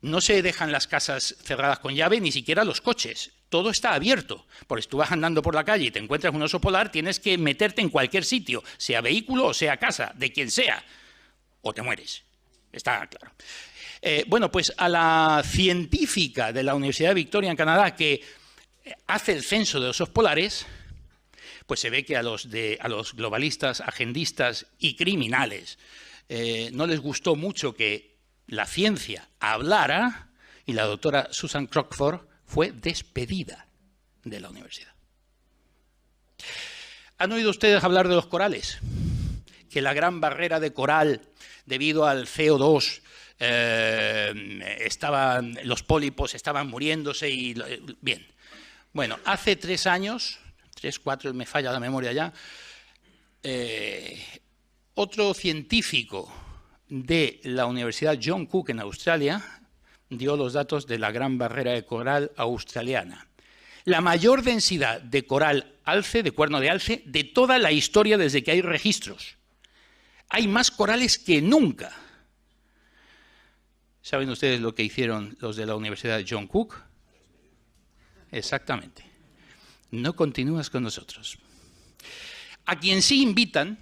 no se dejan las casas cerradas con llave, ni siquiera los coches. Todo está abierto. Porque si tú vas andando por la calle y te encuentras un oso polar, tienes que meterte en cualquier sitio, sea vehículo o sea casa, de quien sea, o te mueres. Está claro. Bueno, pues a la científica de la Universidad de Victoria en Canadá que hace el censo de osos polares, pues se ve que a los globalistas, agendistas y criminales no les gustó mucho que la ciencia hablara, y la doctora Susan Crockford fue despedida de la universidad. ¿Han oído ustedes hablar de los corales? Que la gran barrera de coral, debido al CO2, los pólipos estaban muriéndose y... Bien. Bueno, hace 3 años, 3, 4, me falla la memoria ya, otro científico de la Universidad John Cook en Australia dio los datos de la gran barrera de coral australiana. La mayor densidad de coral alce, de cuerno de alce, de toda la historia desde que hay registros. Hay más corales que nunca. ¿Saben ustedes lo que hicieron los de la Universidad John Cook? Exactamente. No continúas con nosotros. A quien sí invitan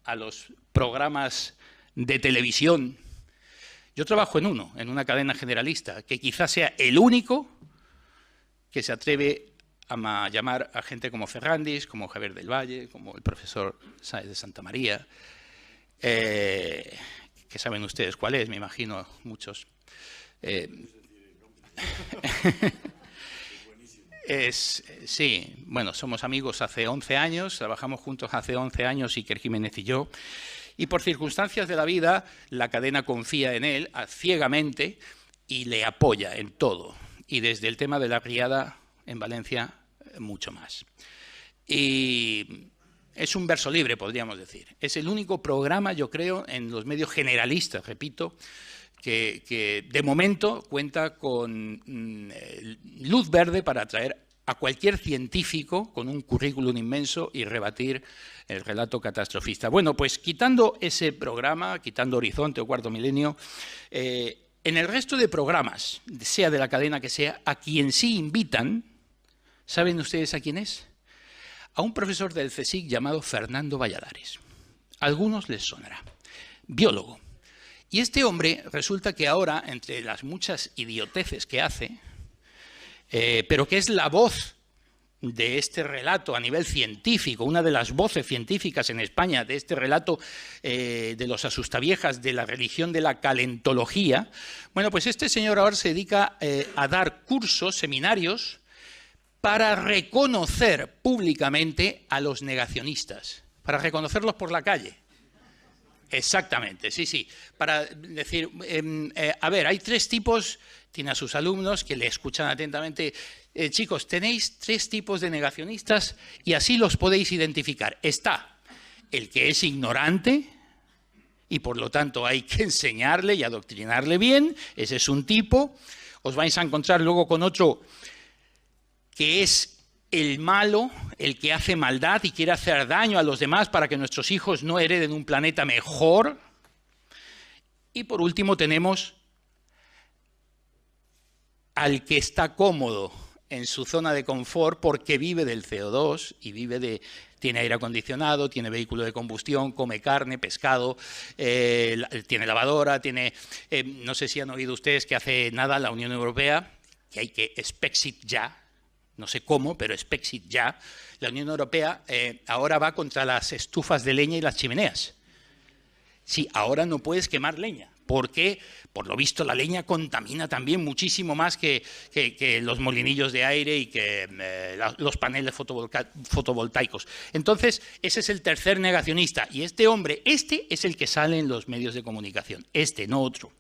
a los programas de televisión, yo trabajo en uno, en una cadena generalista, que quizás sea el único que se atreve a llamar a gente como Ferrandis, como Javier del Valle, como el profesor Sáez de Santa María, que saben ustedes cuál es, me imagino muchos. Sí, bueno, somos amigos hace 11 años, trabajamos juntos hace 11 años, Iker Jiménez y yo, y por circunstancias de la vida la cadena confía en él ciegamente y le apoya en todo. Y desde el tema de la riada en Valencia, mucho más. Y es un verso libre, podríamos decir. Es el único programa, yo creo, en los medios generalistas, repito, que de momento cuenta con luz verde para atraer a cualquier científico con un currículum inmenso y rebatir el relato catastrofista. Bueno, pues quitando ese programa, quitando Horizonte o Cuarto Milenio, en el resto de programas, sea de la cadena que sea, a quien sí invitan, ¿saben ustedes a quién es? A un profesor del CSIC llamado Fernando Valladares. A algunos les sonará. Biólogo. Y este hombre resulta que ahora, entre las muchas idioteces que hace, pero que es la voz de este relato a nivel científico, una de las voces científicas en España de este relato de los asustaviejas de la religión de la calentología, bueno, pues este señor ahora se dedica a dar cursos, seminarios, para reconocer públicamente a los negacionistas, para reconocerlos por la calle. Exactamente, sí, sí. Para decir, a ver, hay 3 tipos, tiene a sus alumnos que le escuchan atentamente. Chicos, tenéis 3 tipos de negacionistas y así los podéis identificar. Está el que es ignorante y por lo tanto hay que enseñarle y adoctrinarle bien, ese es un tipo. Os vais a encontrar luego con otro que es el malo, el que hace maldad y quiere hacer daño a los demás para que nuestros hijos no hereden un planeta mejor. Y por último tenemos al que está cómodo en su zona de confort porque vive del CO2 y tiene aire acondicionado, tiene vehículo de combustión, come carne, pescado, tiene lavadora, no sé si han oído ustedes que hace nada la Unión Europea, que hay que Spexit ya. No sé cómo, pero Spexit ya. La Unión Europea ahora va contra las estufas de leña y las chimeneas. Sí, ahora no puedes quemar leña, porque por lo visto la leña contamina también muchísimo más que los molinillos de aire y que los paneles fotovoltaicos. Entonces, ese es el tercer negacionista. Y este hombre, este es el que sale en los medios de comunicación, no otro.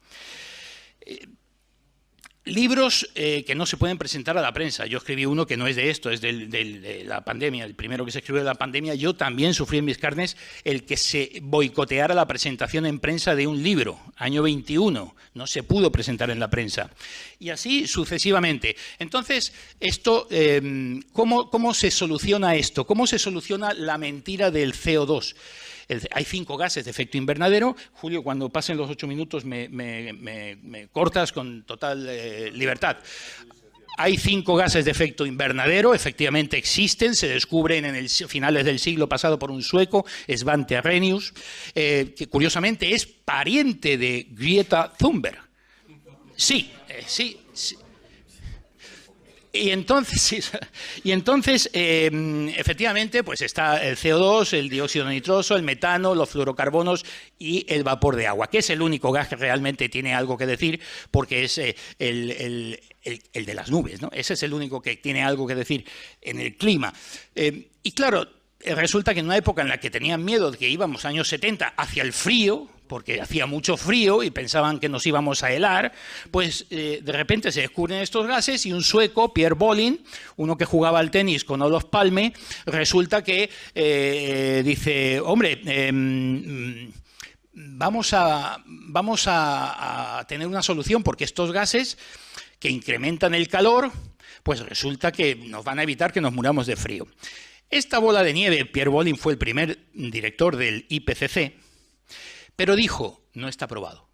Libros que no se pueden presentar a la prensa. Yo escribí uno que no es de esto, es de la pandemia, el primero que se escribió de la pandemia. Yo también sufrí en mis carnes el que se boicoteara la presentación en prensa de un libro, año 21. No se pudo presentar en la prensa. Y así sucesivamente. Entonces, esto, ¿cómo se soluciona esto? ¿Cómo se soluciona la mentira del CO2? Hay 5 gases de efecto invernadero. Julio, cuando pasen los 8 minutos me cortas con total libertad. Hay 5 gases de efecto invernadero, efectivamente existen, se descubren en finales del siglo pasado por un sueco, Svante Arrhenius, que curiosamente es pariente de Greta Thunberg. Sí. Y entonces, efectivamente, pues está el CO2, el dióxido nitroso, el metano, los fluorocarbonos y el vapor de agua, que es el único gas que realmente tiene algo que decir, porque es el de las nubes, ¿no? Ese es el único que tiene algo que decir en el clima. Y claro, resulta que en una época en la que tenían miedo de que íbamos años 70 hacia el frío, porque hacía mucho frío y pensaban que nos íbamos a helar, pues de repente se descubren estos gases y un sueco, Pierre Bolin, uno que jugaba al tenis con Olof Palme, resulta que dice, hombre, vamos a tener una solución porque estos gases que incrementan el calor, pues resulta que nos van a evitar que nos muramos de frío. Esta bola de nieve, Pierre Bolin fue el primer director del IPCC, pero dijo, no está probado,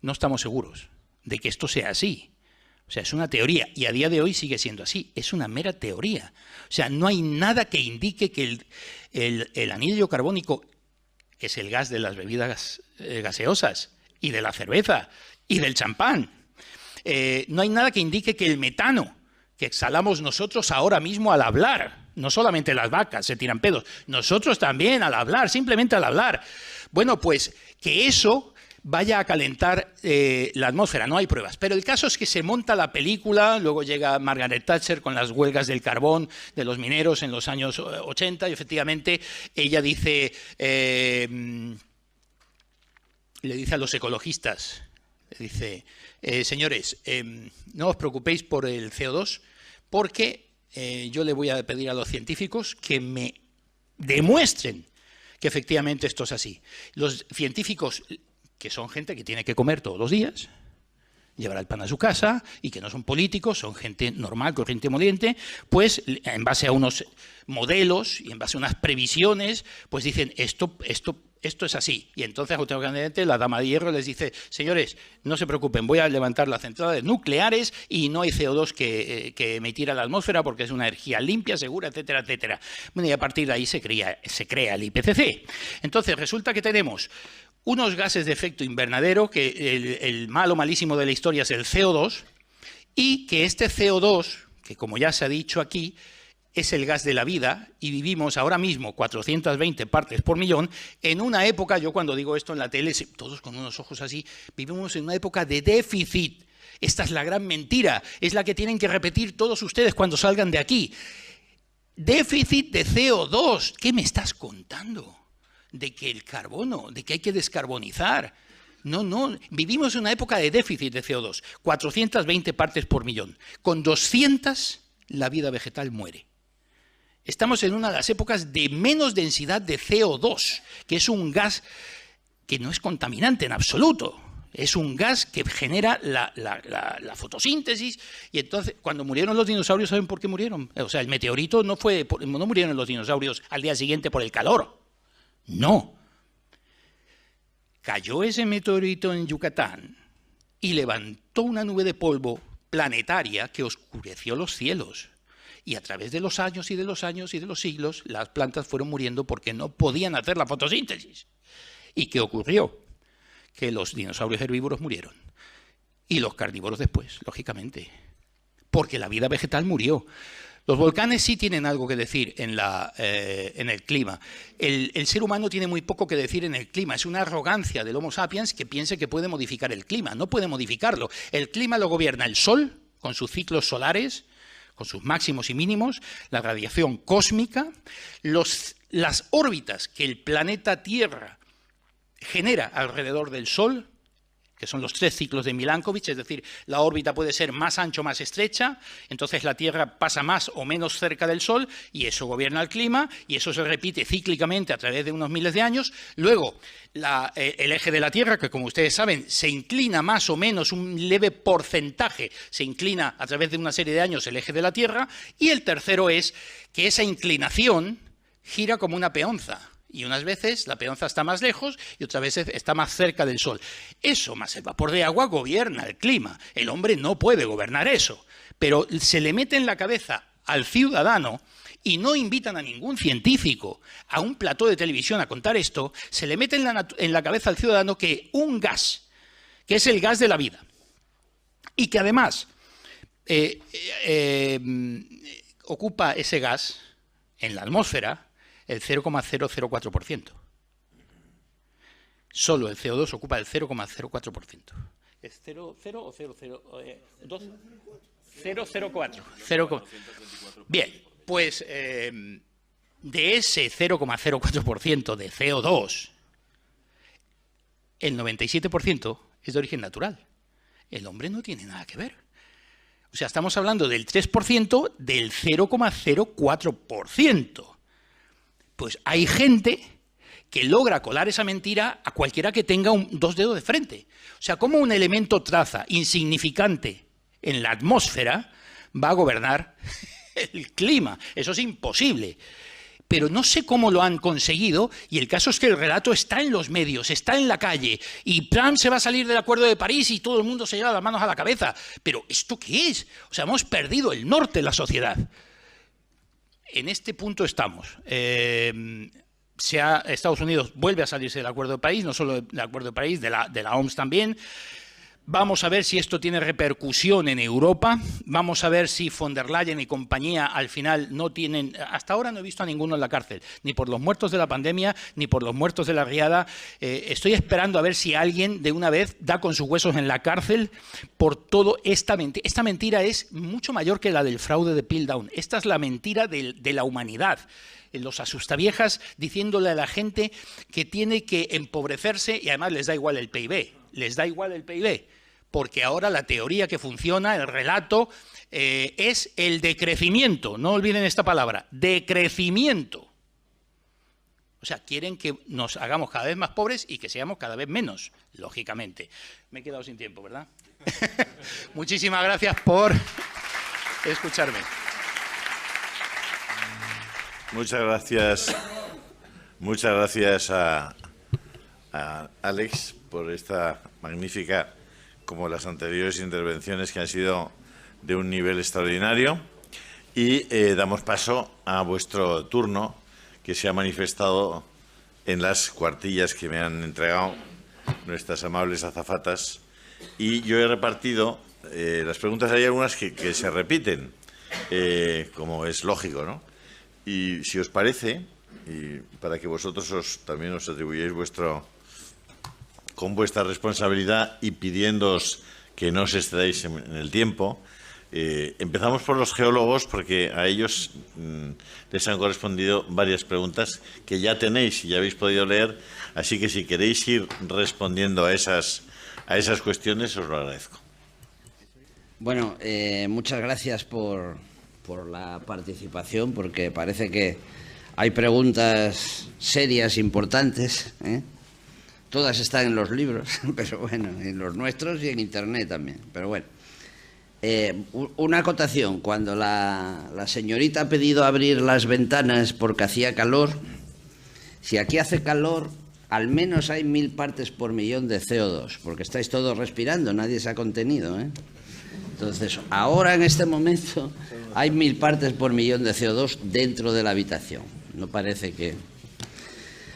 no estamos seguros de que esto sea así. O sea, es una teoría y a día de hoy sigue siendo así, es una mera teoría. O sea, no hay nada que indique que el anhídrido carbónico, que es el gas de las bebidas gaseosas y de la cerveza y del champán, no hay nada que indique que el metano que exhalamos nosotros ahora mismo al hablar, no solamente las vacas se tiran pedos, nosotros también al hablar, simplemente al hablar. Bueno, pues que eso vaya a calentar la atmósfera, no hay pruebas. Pero el caso es que se monta la película, luego llega Margaret Thatcher con las huelgas del carbón de los mineros en los años 80 y efectivamente ella dice, le dice a los ecologistas, le dice, señores, no os preocupéis por el CO2 porque yo le voy a pedir a los científicos que me demuestren que efectivamente esto es así. Los científicos, que son gente que tiene que comer todos los días, llevar el pan a su casa y que no son políticos, son gente normal, corriente y moliente, pues en base a unos modelos y en base a unas previsiones, pues dicen esto es así. Y entonces automáticamente la dama de hierro les dice, señores, no se preocupen, voy a levantar las centrales nucleares y no hay CO2 que emitir a la atmósfera porque es una energía limpia, segura, etcétera, etcétera. Bueno, y a partir de ahí se crea el IPCC. Entonces resulta que tenemos unos gases de efecto invernadero, que el malo malísimo de la historia es el CO2, y que este CO2, que como ya se ha dicho aquí, es el gas de la vida y vivimos ahora mismo 420 partes por millón en una época, yo cuando digo esto en la tele, todos con unos ojos así, vivimos en una época de déficit. Esta es la gran mentira, es la que tienen que repetir todos ustedes cuando salgan de aquí. Déficit de CO2, ¿qué me estás contando? de que el carbono, de que hay que descarbonizar. No, vivimos en una época de déficit de CO2, 420 partes por millón. Con 200 la vida vegetal muere. Estamos en una de las épocas de menos densidad de CO2, que es un gas que no es contaminante en absoluto. Es un gas que genera la fotosíntesis, y entonces cuando murieron los dinosaurios, ¿saben por qué murieron? O sea, el meteorito no murieron los dinosaurios al día siguiente por el calor. No. Cayó ese meteorito en Yucatán y levantó una nube de polvo planetaria que oscureció los cielos. Y a través de los años y de los años y de los siglos, las plantas fueron muriendo porque no podían hacer la fotosíntesis. ¿Y qué ocurrió? Que los dinosaurios herbívoros murieron. Y los carnívoros después, lógicamente. Porque la vida vegetal murió. Los volcanes sí tienen algo que decir en el clima. El ser humano tiene muy poco que decir en el clima. Es una arrogancia del Homo sapiens que piensa que puede modificar el clima. No puede modificarlo. El clima lo gobierna el Sol, con sus ciclos solares, con sus máximos y mínimos, la radiación cósmica, las órbitas que el planeta Tierra genera alrededor del Sol, que son los 3 ciclos de Milankovitch, es decir, la órbita puede ser más ancha o más estrecha, entonces la Tierra pasa más o menos cerca del Sol, y eso gobierna el clima, y eso se repite cíclicamente a través de unos miles de años. Luego, el eje de la Tierra, que como ustedes saben, se inclina más o menos, un leve porcentaje, se inclina a través de una serie de años el eje de la Tierra, y el tercero es que esa inclinación gira como una peonza. Y unas veces la peonza está más lejos y otras veces está más cerca del Sol. Eso más el vapor de agua gobierna el clima. El hombre no puede gobernar eso. Pero se le mete en la cabeza al ciudadano, y no invitan a ningún científico a un plató de televisión a contar esto, se le mete en la cabeza al ciudadano que un gas, que es el gas de la vida, y que además ocupa ese gas en la atmósfera el 0,004%. Solo el CO2 ocupa el 0,04%. ¿Es 0,0 o 0,02? 0,04. Bien, pues de ese 0,04% de CO2, el 97% es de origen natural. El hombre no tiene nada que ver. O sea, estamos hablando del 3% del 0,04%. Pues hay gente que logra colar esa mentira a cualquiera que tenga 2 dedos de frente. O sea, ¿cómo un elemento traza insignificante en la atmósfera va a gobernar el clima? Eso es imposible. Pero no sé cómo lo han conseguido, y el caso es que el relato está en los medios, está en la calle, y Trump se va a salir del Acuerdo de París y todo el mundo se lleva las manos a la cabeza. Pero ¿esto qué es? O sea, hemos perdido el norte de la sociedad. En este punto estamos. Estados Unidos vuelve a salirse del Acuerdo de París, no solo del Acuerdo de París, de la OMS también. Vamos a ver si esto tiene repercusión en Europa. Vamos a ver si von der Leyen y compañía al final no tienen... Hasta ahora no he visto a ninguno en la cárcel, ni por los muertos de la pandemia, ni por los muertos de la riada. Estoy esperando a ver si alguien de una vez da con sus huesos en la cárcel por todo esta mentira. Esta mentira es mucho mayor que la del fraude de Piltdown. Esta es la mentira de la humanidad. Los asustaviejas diciéndole a la gente que tiene que empobrecerse, y además les da igual el PIB. Les da igual el PIB, porque ahora la teoría que funciona, el relato, es el decrecimiento. No olviden esta palabra, decrecimiento. O sea, quieren que nos hagamos cada vez más pobres y que seamos cada vez menos, lógicamente. Me he quedado sin tiempo, ¿verdad? Muchísimas gracias por escucharme. Muchas gracias a Alex por esta magnífica, como las anteriores intervenciones, que han sido de un nivel extraordinario. Y damos paso a vuestro turno, que se ha manifestado en las cuartillas que me han entregado nuestras amables azafatas. Y yo he repartido las preguntas. Hay algunas que se repiten, como es lógico, ¿no? Y si os parece, y para que vosotros también os atribuyáis con vuestra responsabilidad, y pidiéndoos que no os excedéis en el tiempo, Empezamos por los geólogos porque a ellos les han correspondido varias preguntas que ya tenéis y ya habéis podido leer, así que si queréis ir respondiendo a esas cuestiones os lo agradezco. Bueno, muchas gracias por la participación, porque parece que hay preguntas serias, importantes, ¿eh? Todas están en los libros, pero bueno, en los nuestros y en Internet también, pero bueno. Una acotación, cuando la señorita ha pedido abrir las ventanas porque hacía calor, si aquí hace calor, al menos hay 1000 partes por millón de CO2, porque estáis todos respirando, nadie se ha contenido, ¿eh? Entonces, ahora en este momento hay 1000 partes por millón de CO2 dentro de la habitación. No parece que...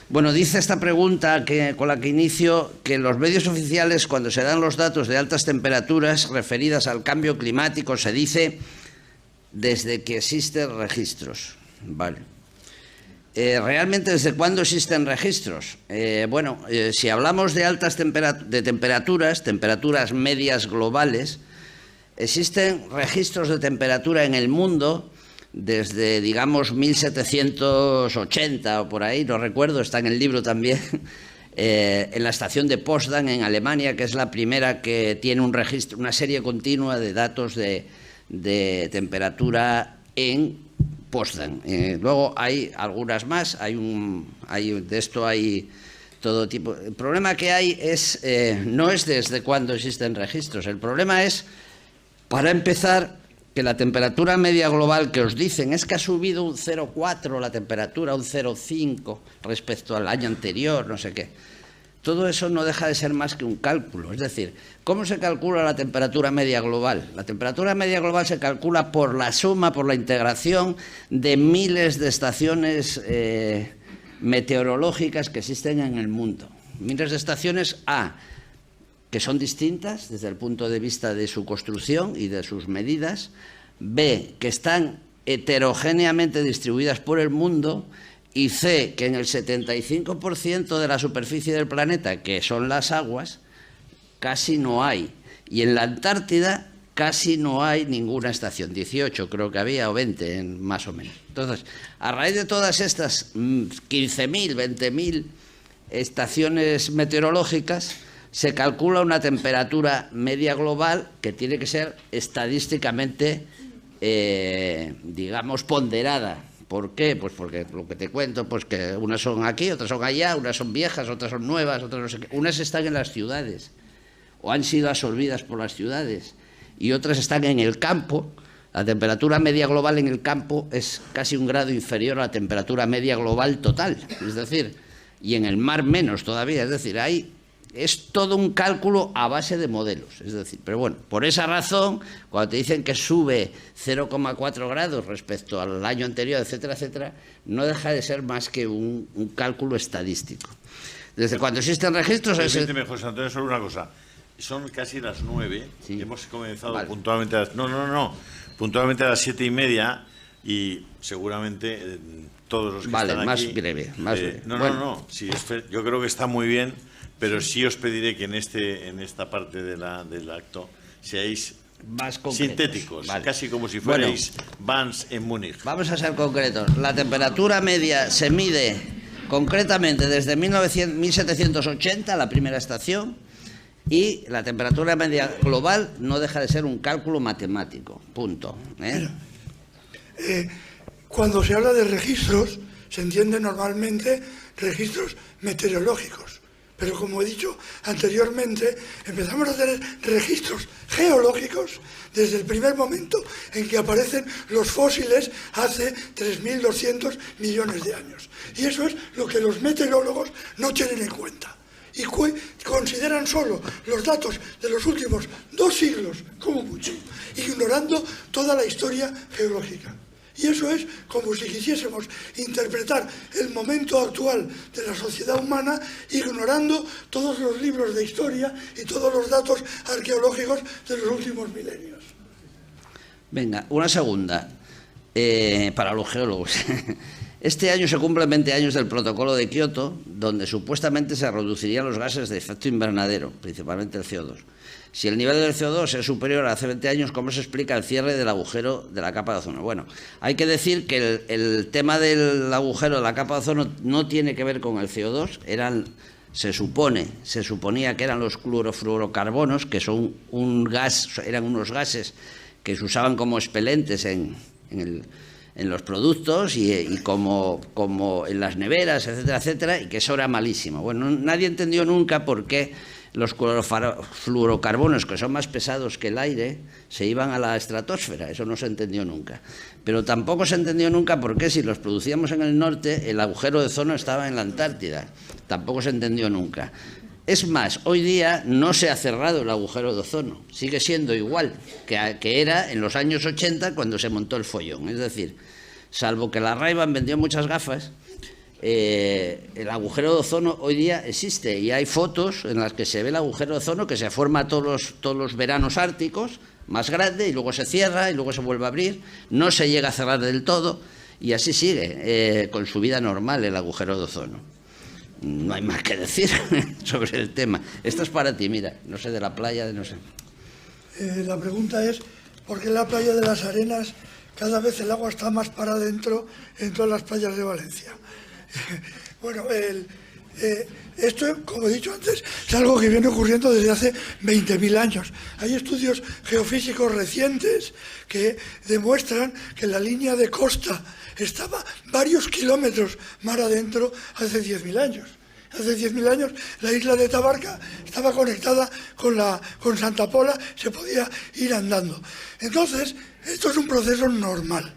Bueno, dice esta pregunta con la que inicio que en los medios oficiales, cuando se dan los datos de altas temperaturas referidas al cambio climático, se dice desde que existen registros. Vale. ¿Realmente desde cuándo existen registros? Si hablamos de altas temperaturas medias globales, existen registros de temperatura en el mundo desde, digamos, 1780 o por ahí, no recuerdo, está en el libro también, en la estación de Potsdam, en Alemania, que es la primera que tiene un registro, una serie continua de datos de temperatura en Potsdam. Luego hay algunas más, de esto hay todo tipo. El problema que hay no es desde cuándo existen registros, el problema es, para empezar, que la temperatura media global que os dicen es que ha subido un 0,4 la temperatura, un 0,5 respecto al año anterior, no sé qué. Todo eso no deja de ser más que un cálculo. Es decir, ¿cómo se calcula la temperatura media global? La temperatura media global se calcula por la suma, por la integración de miles de estaciones meteorológicas que existen en el mundo. Miles de estaciones que son distintas desde el punto de vista de su construcción y de sus medidas, B, que están heterogéneamente distribuidas por el mundo, y C, que en el 75% de la superficie del planeta, que son las aguas, casi no hay. Y en la Antártida casi no hay ninguna estación, 18 creo que había, o 20 más o menos. Entonces, a raíz de todas estas 15.000, 20.000 estaciones meteorológicas, se calcula una temperatura media global que tiene que ser estadísticamente, digamos, ponderada. ¿Por qué? Pues porque lo que te cuento, pues que unas son aquí, otras son allá, unas son viejas, otras son nuevas, otras no sé qué. Unas están en las ciudades o han sido absorbidas por las ciudades y otras están en el campo. La temperatura media global en el campo es casi 1 grado inferior a la temperatura media global total, es decir, y en el mar menos todavía, es decir, es todo un cálculo a base de modelos, es decir, pero bueno, por esa razón, cuando te dicen que sube 0,4 grados respecto al año anterior, etcétera, etcétera, no deja de ser más que un cálculo estadístico. Desde cuando existen registros... Permíteme, José Antonio, solo una cosa. Son casi las 9, sí. Hemos comenzado puntualmente a las... puntualmente a las 7:30 y seguramente todos los que están aquí... más breve. Sí, yo creo que está muy bien. Pero sí os pediré que en esta parte del acto seáis más sintéticos, casi como si fuerais Vans en Múnich. Vamos a ser concretos. La temperatura media se mide concretamente desde 1780, la primera estación, y la temperatura media global no deja de ser un cálculo matemático. Punto. Cuando se habla de registros, se entiende normalmente registros meteorológicos. Pero como he dicho anteriormente, empezamos a tener registros geológicos desde el primer momento en que aparecen los fósiles hace 3.200 millones de años. Y eso es lo que los meteorólogos no tienen en cuenta. Y consideran solo los datos de los últimos 2 siglos, como mucho, ignorando toda la historia geológica. Y eso es como si quisiésemos interpretar el momento actual de la sociedad humana ignorando todos los libros de historia y todos los datos arqueológicos de los últimos milenios. Venga, una segunda, para los geólogos. Este año se cumplen 20 años del protocolo de Kioto, donde supuestamente se reducirían los gases de efecto invernadero, principalmente el CO2. Si el nivel del CO2 es superior a hace 20 años, ¿cómo se explica el cierre del agujero de la capa de ozono? Bueno, hay que decir que el tema del agujero de la capa de ozono no tiene que ver con el CO2, se suponía que eran los clorofluorocarbonos, que son eran unos gases que se usaban como expelentes en los productos y como en las neveras, etcétera, etcétera, y que eso era malísimo. Bueno, nadie entendió nunca por qué los clorofluorocarbonos, que son más pesados que el aire, se iban a la estratosfera. Eso no se entendió nunca. Pero tampoco se entendió nunca por qué, si los producíamos en el norte, el agujero de ozono estaba en la Antártida. Tampoco se entendió nunca. Es más, hoy día no se ha cerrado el agujero de ozono. Sigue siendo igual que era en los años 80 cuando se montó el follón. Es decir, salvo que la Ray-Ban vendió muchas gafas, el agujero de ozono hoy día existe y hay fotos en las que se ve el agujero de ozono que se forma todos los veranos árticos, más grande, y luego se cierra y luego se vuelve a abrir, no se llega a cerrar del todo y así sigue con su vida normal el agujero de ozono. No hay más que decir sobre el tema. Esto es para ti, mira, no sé, de la playa, no sé. La pregunta es, ¿por qué en la playa de las Arenas cada vez el agua está más para adentro en todas las playas de Valencia? Bueno, esto, como he dicho antes, es algo que viene ocurriendo desde hace 20.000 años. Hay estudios geofísicos recientes que demuestran que la línea de costa estaba varios kilómetros mar adentro hace 10.000 años. Hace 10.000 años la isla de Tabarca estaba conectada con Santa Pola, se podía ir andando. Entonces, esto es un proceso normal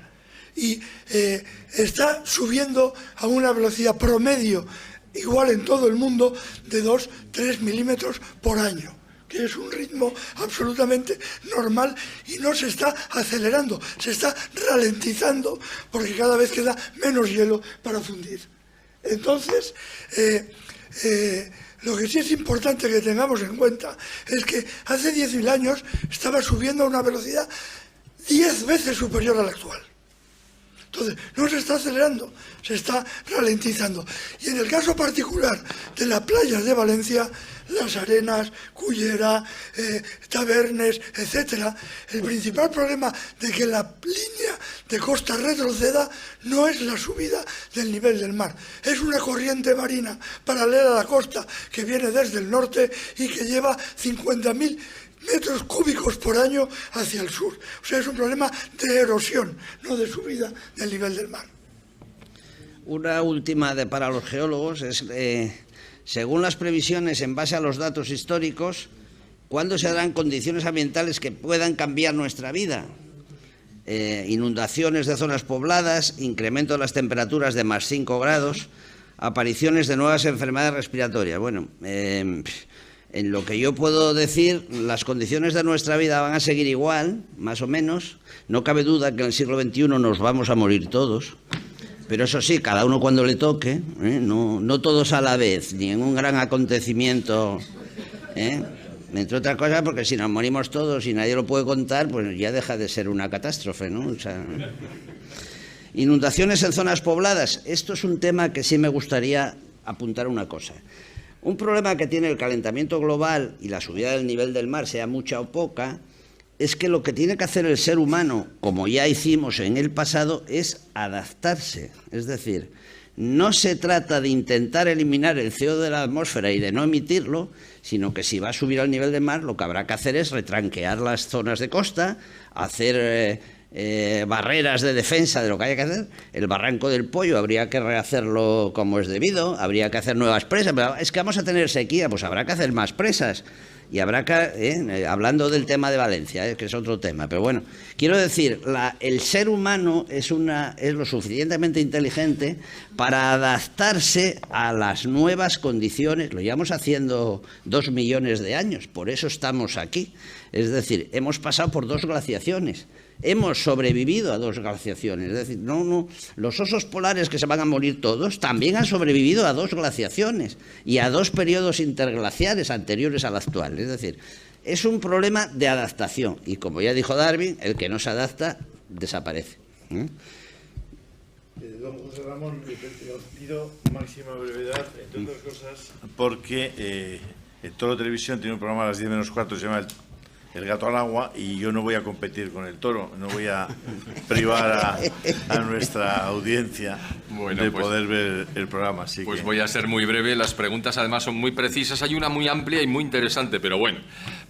y está subiendo a una velocidad promedio igual en todo el mundo de 2-3 milímetros por año, que es un ritmo absolutamente normal y no se está acelerando, se está ralentizando porque cada vez queda menos hielo para fundir. Entonces, lo que sí es importante que tengamos en cuenta es que hace 10.000 años estaba subiendo a una velocidad 10 veces superior a la actual. Entonces, no se está acelerando, se está ralentizando. Y en el caso particular de las playas de Valencia, Las Arenas, Cullera, Tabernes, etcétera, el principal problema de que la línea de costa retroceda no es la subida del nivel del mar, es una corriente marina paralela a la costa que viene desde el norte y que lleva 50.000 metros cúbicos por año hacia el sur. O sea, es un problema de erosión, no de subida del nivel del mar. Una última para los geólogos es, según las previsiones, en base a los datos históricos, ¿cuándo se darán condiciones ambientales que puedan cambiar nuestra vida? Inundaciones de zonas pobladas, incremento de las temperaturas de más 5 grados, apariciones de nuevas enfermedades respiratorias. Bueno, en lo que yo puedo decir, las condiciones de nuestra vida van a seguir igual, más o menos. No cabe duda que en el siglo XXI nos vamos a morir todos, pero eso sí, cada uno cuando le toque, no todos a la vez, ni en un gran acontecimiento, entre otras cosas, porque si nos morimos todos y nadie lo puede contar, pues ya deja de ser una catástrofe, ¿no? O sea, inundaciones en zonas pobladas, esto es un tema que sí me gustaría apuntar una cosa. Un problema que tiene el calentamiento global y la subida del nivel del mar, sea mucha o poca, es que lo que tiene que hacer el ser humano, como ya hicimos en el pasado, es adaptarse. Es decir, no se trata de intentar eliminar el CO2 de la atmósfera y de no emitirlo, sino que si va a subir al nivel del mar, lo que habrá que hacer es retranquear las zonas de costa, hacer barreras de defensa de lo que haya que hacer. El Barranco del Pollo habría que rehacerlo como es debido, habría que hacer nuevas presas, pero es que vamos a tener sequía, pues habrá que hacer más presas y habrá que, hablando del tema de Valencia, que es otro tema, pero bueno, quiero decir, el ser humano es lo suficientemente inteligente para adaptarse a las nuevas condiciones. Lo llevamos haciendo 2 millones de años, por eso estamos aquí. Es decir, hemos pasado por 2 glaciaciones. Hemos sobrevivido a 2 glaciaciones, es decir, los osos polares que se van a morir todos también han sobrevivido a 2 glaciaciones y a 2 periodos interglaciares anteriores al actual. Es decir, es un problema de adaptación y, como ya dijo Darwin, el que no se adapta desaparece. Don José Ramón, le pido máxima brevedad, entre otras cosas, porque en Toro Televisión tiene un programa a las 10 menos cuarto, se llama El gato al agua, y yo no voy a competir con el toro, no voy a privar a nuestra audiencia de poder ver el programa. Así pues que... voy a ser muy breve, las preguntas además son muy precisas, hay una muy amplia y muy interesante, pero bueno.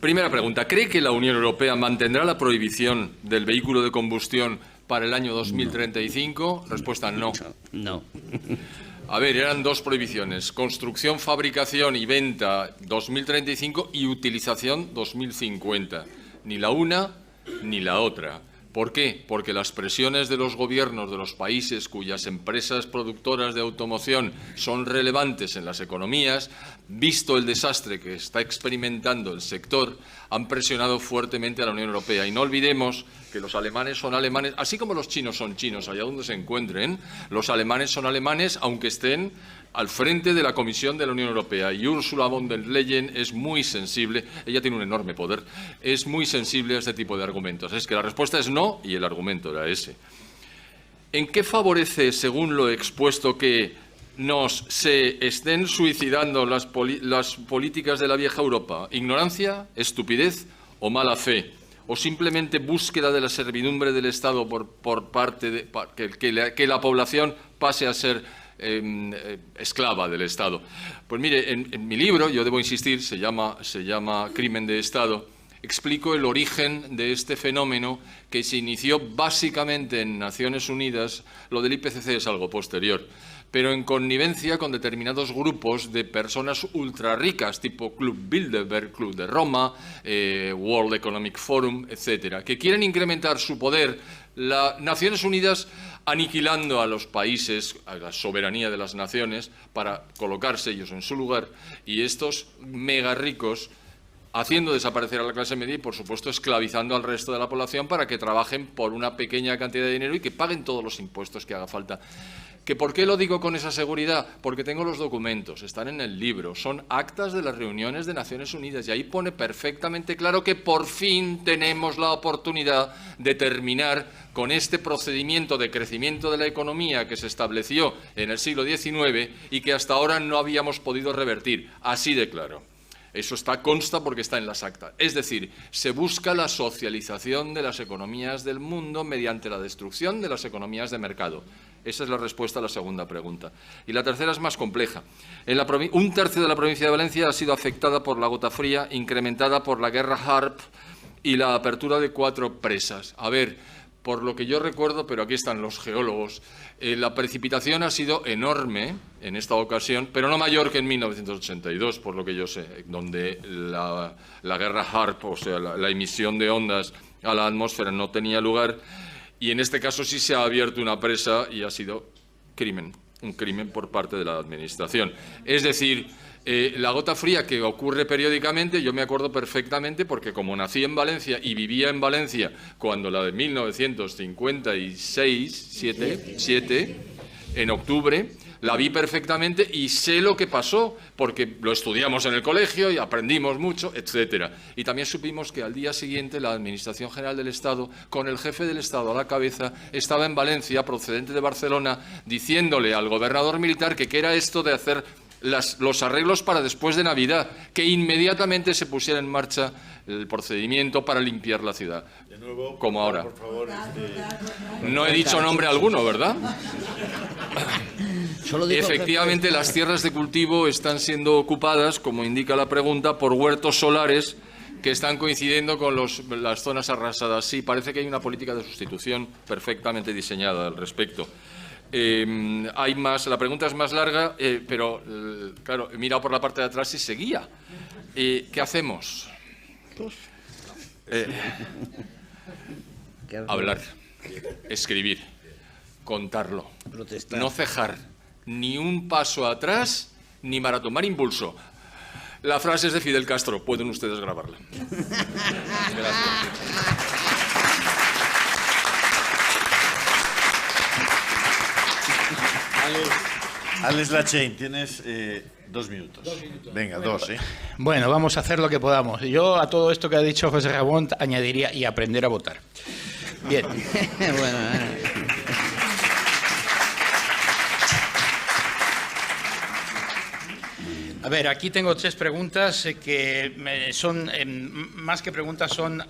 Primera pregunta, ¿cree que la Unión Europea mantendrá la prohibición del vehículo de combustión para el año 2035? Respuesta no. No. A ver, eran dos prohibiciones: construcción, fabricación y venta 2035 y utilización 2050. Ni la una ni la otra. ¿Por qué? Porque las presiones de los gobiernos de los países cuyas empresas productoras de automoción son relevantes en las economías, visto el desastre que está experimentando el sector, han presionado fuertemente a la Unión Europea. Y no olvidemos que los alemanes son alemanes, así como los chinos son chinos, allá donde se encuentren, los alemanes son alemanes, aunque estén al frente de la Comisión de la Unión Europea. Y Ursula von der Leyen es muy sensible, ella tiene un enorme poder, es muy sensible a este tipo de argumentos. Es que la respuesta es no, y el argumento era ese. ¿En qué favorece, según lo expuesto, que se estén suicidando las políticas de la vieja Europa? ¿Ignorancia, estupidez o mala fe? ¿O simplemente búsqueda de la servidumbre del Estado por parte de que la población pase a ser esclava del Estado? Pues mire, en mi libro, yo debo insistir, se llama Crimen de Estado, explico el origen de este fenómeno que se inició básicamente en Naciones Unidas. Lo del IPCC es algo posterior, pero en connivencia con determinados grupos de personas ultra ricas, tipo Club Bilderberg, Club de Roma, World Economic Forum, etcétera, que quieren incrementar su poder. Naciones Unidas aniquilando a los países, a la soberanía de las naciones, para colocarse ellos en su lugar, y estos mega ricos haciendo desaparecer a la clase media y, por supuesto, esclavizando al resto de la población para que trabajen por una pequeña cantidad de dinero y que paguen todos los impuestos que haga falta. ¿Que por qué lo digo con esa seguridad? Porque tengo los documentos, están en el libro, son actas de las reuniones de Naciones Unidas y ahí pone perfectamente claro que por fin tenemos la oportunidad de terminar con este procedimiento de crecimiento de la economía que se estableció en el siglo XIX y que hasta ahora no habíamos podido revertir. Así de claro. Eso consta porque está en las actas. Es decir, se busca la socialización de las economías del mundo mediante la destrucción de las economías de mercado. Esa es la respuesta a la segunda pregunta. Y la tercera es más compleja. Un tercio de la provincia de Valencia ha sido afectada por la gota fría, incrementada por la guerra Harp y la apertura de 4 presas. A ver, por lo que yo recuerdo, pero aquí están los geólogos, la precipitación ha sido enorme en esta ocasión, pero no mayor que en 1982, por lo que yo sé, donde la guerra Harp, o sea, la emisión de ondas a la atmósfera no tenía lugar, y en este caso sí se ha abierto una presa y ha sido un crimen por parte de la Administración. Es decir, la gota fría que ocurre periódicamente, yo me acuerdo perfectamente porque como nací en Valencia y vivía en Valencia cuando la de 1956, en octubre, la vi perfectamente y sé lo que pasó porque lo estudiamos en el colegio y aprendimos mucho, etcétera. Y también supimos que al día siguiente la Administración General del Estado, con el jefe del Estado a la cabeza, estaba en Valencia, procedente de Barcelona, diciéndole al gobernador militar que qué era esto de hacer los arreglos para después de Navidad, que inmediatamente se pusiera en marcha el procedimiento para limpiar la ciudad. De nuevo, como ahora. Por favor, No he dicho nombre alguno, ¿verdad? Efectivamente, las tierras de cultivo están siendo ocupadas, como indica la pregunta, por huertos solares que están coincidiendo con las zonas arrasadas. Sí, parece que hay una política de sustitución perfectamente diseñada al respecto. Hay más, la pregunta es más larga, pero claro, he mirado por la parte de atrás y seguía. ¿Qué hacemos? Hablar, escribir, contarlo, protestar, no cejar, ni un paso atrás, ni para tomar impulso. La frase es de Fidel Castro, pueden ustedes grabarla. Gracias. Alex Lachain, tienes 2 minutos. Venga, bueno, 2, ¿eh? Bueno, vamos a hacer lo que podamos. Yo a todo esto que ha dicho José Ramón añadiría y aprender a votar. Bien. Bueno, ver, aquí tengo 3 preguntas que son, más que preguntas, son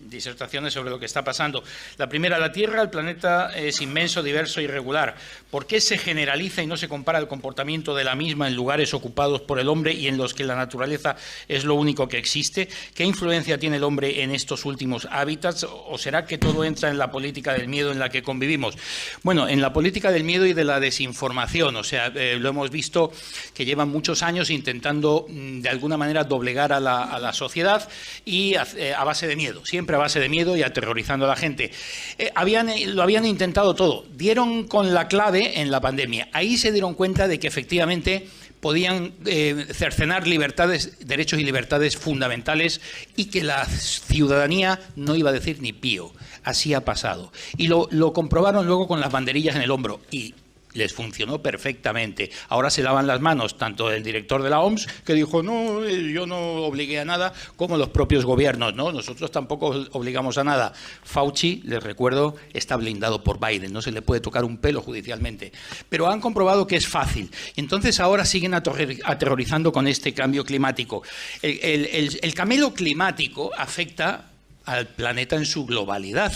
disertaciones sobre lo que está pasando. La primera, la Tierra, el planeta es inmenso, diverso y irregular. ¿Por qué se generaliza y no se compara el comportamiento de la misma en lugares ocupados por el hombre y en los que la naturaleza es lo único que existe? ¿Qué influencia tiene el hombre en estos últimos hábitats? ¿O será que todo entra en la política del miedo en la que convivimos? Bueno, en la política del miedo y de la desinformación. O sea, lo hemos visto que llevan muchos años intentando de alguna manera doblegar a la sociedad y a base de miedo, siempre a base de miedo y aterrorizando a la gente. Lo habían intentado todo, dieron con la clave en la pandemia. Ahí se dieron cuenta de que efectivamente podían cercenar derechos y libertades fundamentales y que la ciudadanía no iba a decir ni pío. Así ha pasado. Y lo comprobaron luego con las banderillas en el hombro y les funcionó perfectamente. Ahora se lavan las manos tanto el director de la OMS, que dijo, no, yo no obligué a nada, como los propios gobiernos, ¿no? Nosotros tampoco obligamos a nada. Fauci, les recuerdo, está blindado por Biden, no se le puede tocar un pelo judicialmente. Pero han comprobado que es fácil. Entonces ahora siguen aterrorizando con este cambio climático. El camelo climático afecta al planeta en su globalidad.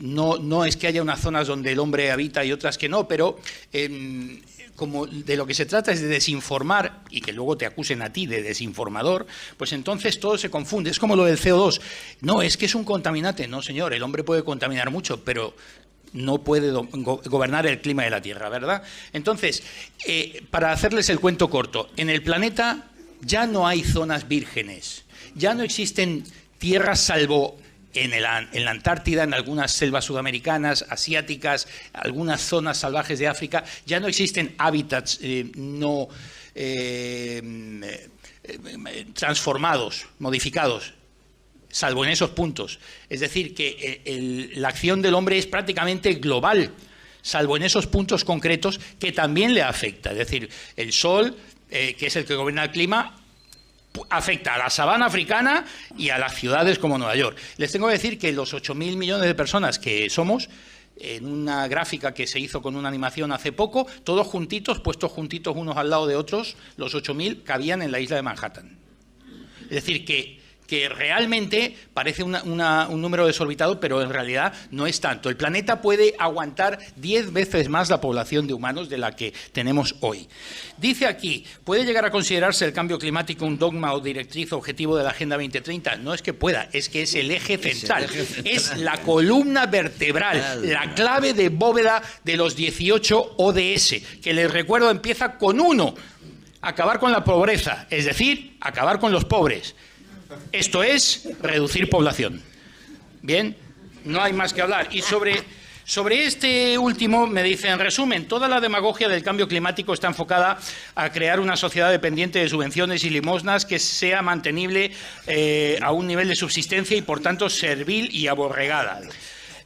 No es que haya unas zonas donde el hombre habita y otras que no, pero como de lo que se trata es de desinformar y que luego te acusen a ti de desinformador, pues entonces todo se confunde. Es como lo del CO2. No, es que es un contaminante. No, señor, el hombre puede contaminar mucho, pero no puede gobernar el clima de la Tierra, ¿verdad? Entonces, para hacerles el cuento corto, en el planeta ya no hay zonas vírgenes, ya no existen tierras salvo en la Antártida, en algunas selvas sudamericanas, asiáticas, algunas zonas salvajes de África, ya no existen hábitats transformados, modificados, salvo en esos puntos. Es decir, que la acción del hombre es prácticamente global, salvo en esos puntos concretos que también le afecta. Es decir, el sol, que es el que gobierna el clima, afecta a la sabana africana y a las ciudades como Nueva York. Les tengo que decir que los 8.000 millones de personas que somos, en una gráfica que se hizo con una animación hace poco, todos juntitos, puestos juntitos unos al lado de otros, los 8.000 cabían en la isla de Manhattan. Es decir, que realmente parece un número desorbitado, pero en realidad no es tanto. El planeta puede aguantar 10 veces más la población de humanos de la que tenemos hoy. Dice aquí, ¿puede llegar a considerarse el cambio climático un dogma o directriz objetivo de la Agenda 2030? No es que pueda, es que es el eje central, es la columna vertebral, la clave de bóveda de los 18 ODS, que les recuerdo empieza con 1, acabar con la pobreza, es decir, acabar con los pobres. Esto es reducir población. Bien, no hay más que hablar. Y sobre este último me dice, en resumen, toda la demagogia del cambio climático está enfocada a crear una sociedad dependiente de subvenciones y limosnas que sea mantenible a un nivel de subsistencia y, por tanto, servil y aborregada.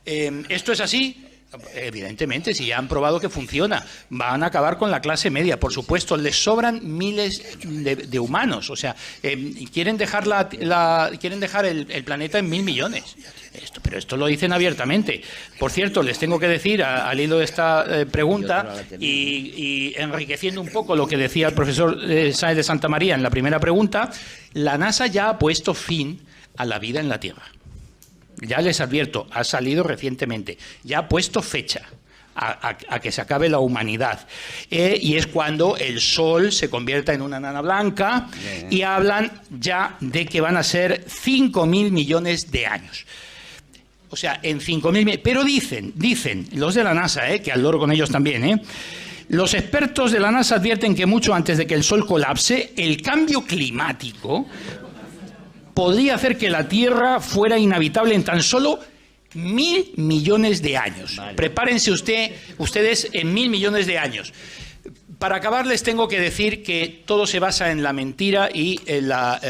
¿Esto es así? Evidentemente, si ya han probado que funciona, van a acabar con la clase media, por supuesto, les sobran miles de humanos, o sea, quieren dejar el planeta en 1.000 millones. Pero esto lo dicen abiertamente. Por cierto, les tengo que decir, al hilo de esta pregunta, y enriqueciendo un poco lo que decía el profesor Sáenz de Santamaría en la primera pregunta, la NASA ya ha puesto fin a la vida en la Tierra. Ya les advierto, ha salido recientemente, ya ha puesto fecha a que se acabe la humanidad. Y es cuando el Sol se convierta en una nana blanca y hablan ya de que van a ser 5.000 millones de años. O sea, en 5.000... Pero dicen los de la NASA, que al loro con ellos también, los expertos de la NASA advierten que mucho antes de que el Sol colapse, el cambio climático podría hacer que la Tierra fuera inhabitable en tan solo 1.000 millones de años. Vale. Prepárense ustedes en 1.000 millones de años. Para acabar, les tengo que decir que todo se basa en la mentira y en la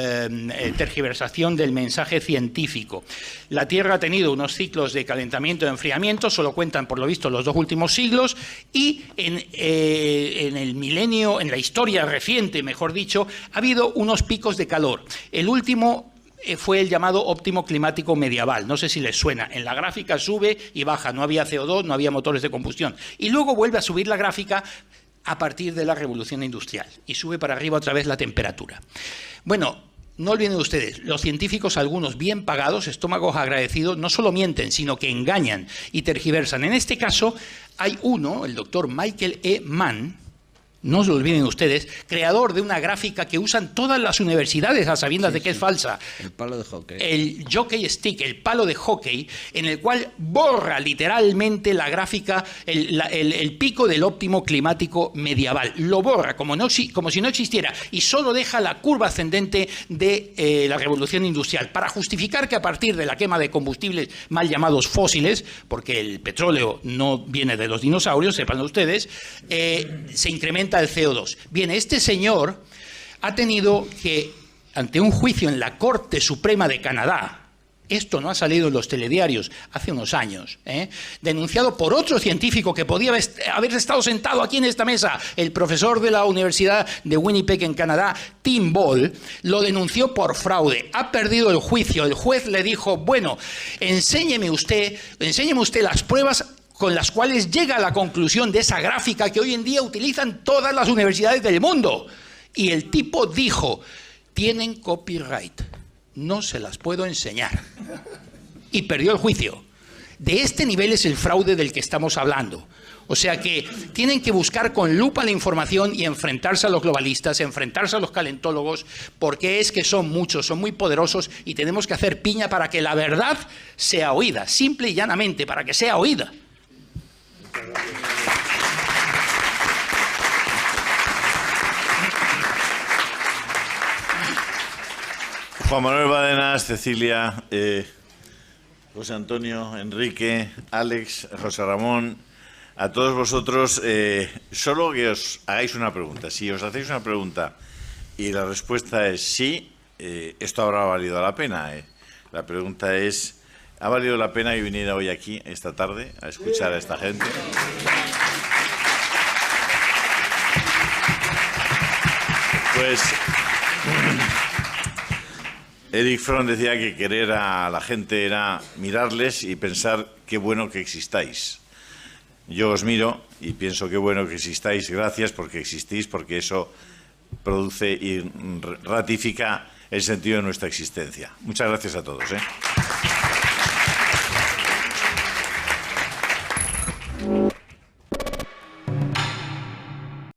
tergiversación del mensaje científico. La Tierra ha tenido unos ciclos de calentamiento y enfriamiento, solo cuentan por lo visto los 2 últimos siglos, y en el milenio, en la historia reciente, mejor dicho, ha habido unos picos de calor. El último fue el llamado óptimo climático medieval, no sé si les suena, en la gráfica sube y baja, no había CO2, no había motores de combustión, y luego vuelve a subir la gráfica a partir de la revolución industrial y sube para arriba otra vez la temperatura. Bueno, no olviden ustedes, los científicos, algunos bien pagados, estómagos agradecidos, no solo mienten, sino que engañan y tergiversan. En este caso hay uno, el doctor Michael E. Mann, no se olviden ustedes, creador de una gráfica que usan todas las universidades a sabiendas de que es falsa. El palo de hockey. El jockey stick, el palo de hockey, en el cual borra literalmente la gráfica, el pico del óptimo climático medieval. Lo borra como si no existiera y solo deja la curva ascendente de la revolución industrial para justificar que a partir de la quema de combustibles mal llamados fósiles, porque el petróleo no viene de los dinosaurios, sepan ustedes, se incrementa el CO2. Bien, este señor ha tenido que, ante un juicio en la Corte Suprema de Canadá, esto no ha salido en los telediarios hace unos años, denunciado por otro científico que podía haber estado sentado aquí en esta mesa, el profesor de la Universidad de Winnipeg en Canadá, Tim Ball, lo denunció por fraude. Ha perdido el juicio. El juez le dijo, bueno, enséñeme usted las pruebas con las cuales llega a la conclusión de esa gráfica que hoy en día utilizan todas las universidades del mundo. Y el tipo dijo, tienen copyright, no se las puedo enseñar. Y perdió el juicio. De este nivel es el fraude del que estamos hablando. O sea que tienen que buscar con lupa la información y enfrentarse a los globalistas, enfrentarse a los calentólogos, porque es que son muchos, son muy poderosos y tenemos que hacer piña para que la verdad sea oída, simple y llanamente, para que sea oída. Juan Manuel Badenas, Cecilia, José Antonio, Enrique, Alex, José Ramón, a todos vosotros, solo que os hagáis una pregunta. Si os hacéis una pregunta y la respuesta es sí, esto habrá valido la pena. La pregunta es, ¿ha valido la pena que viniera hoy aquí, esta tarde, a escuchar a esta gente? Pues Eric Fromm decía que querer a la gente era mirarles y pensar qué bueno que existáis. Yo os miro y pienso qué bueno que existáis. Gracias porque existís, porque eso produce y ratifica el sentido de nuestra existencia. Muchas gracias a todos.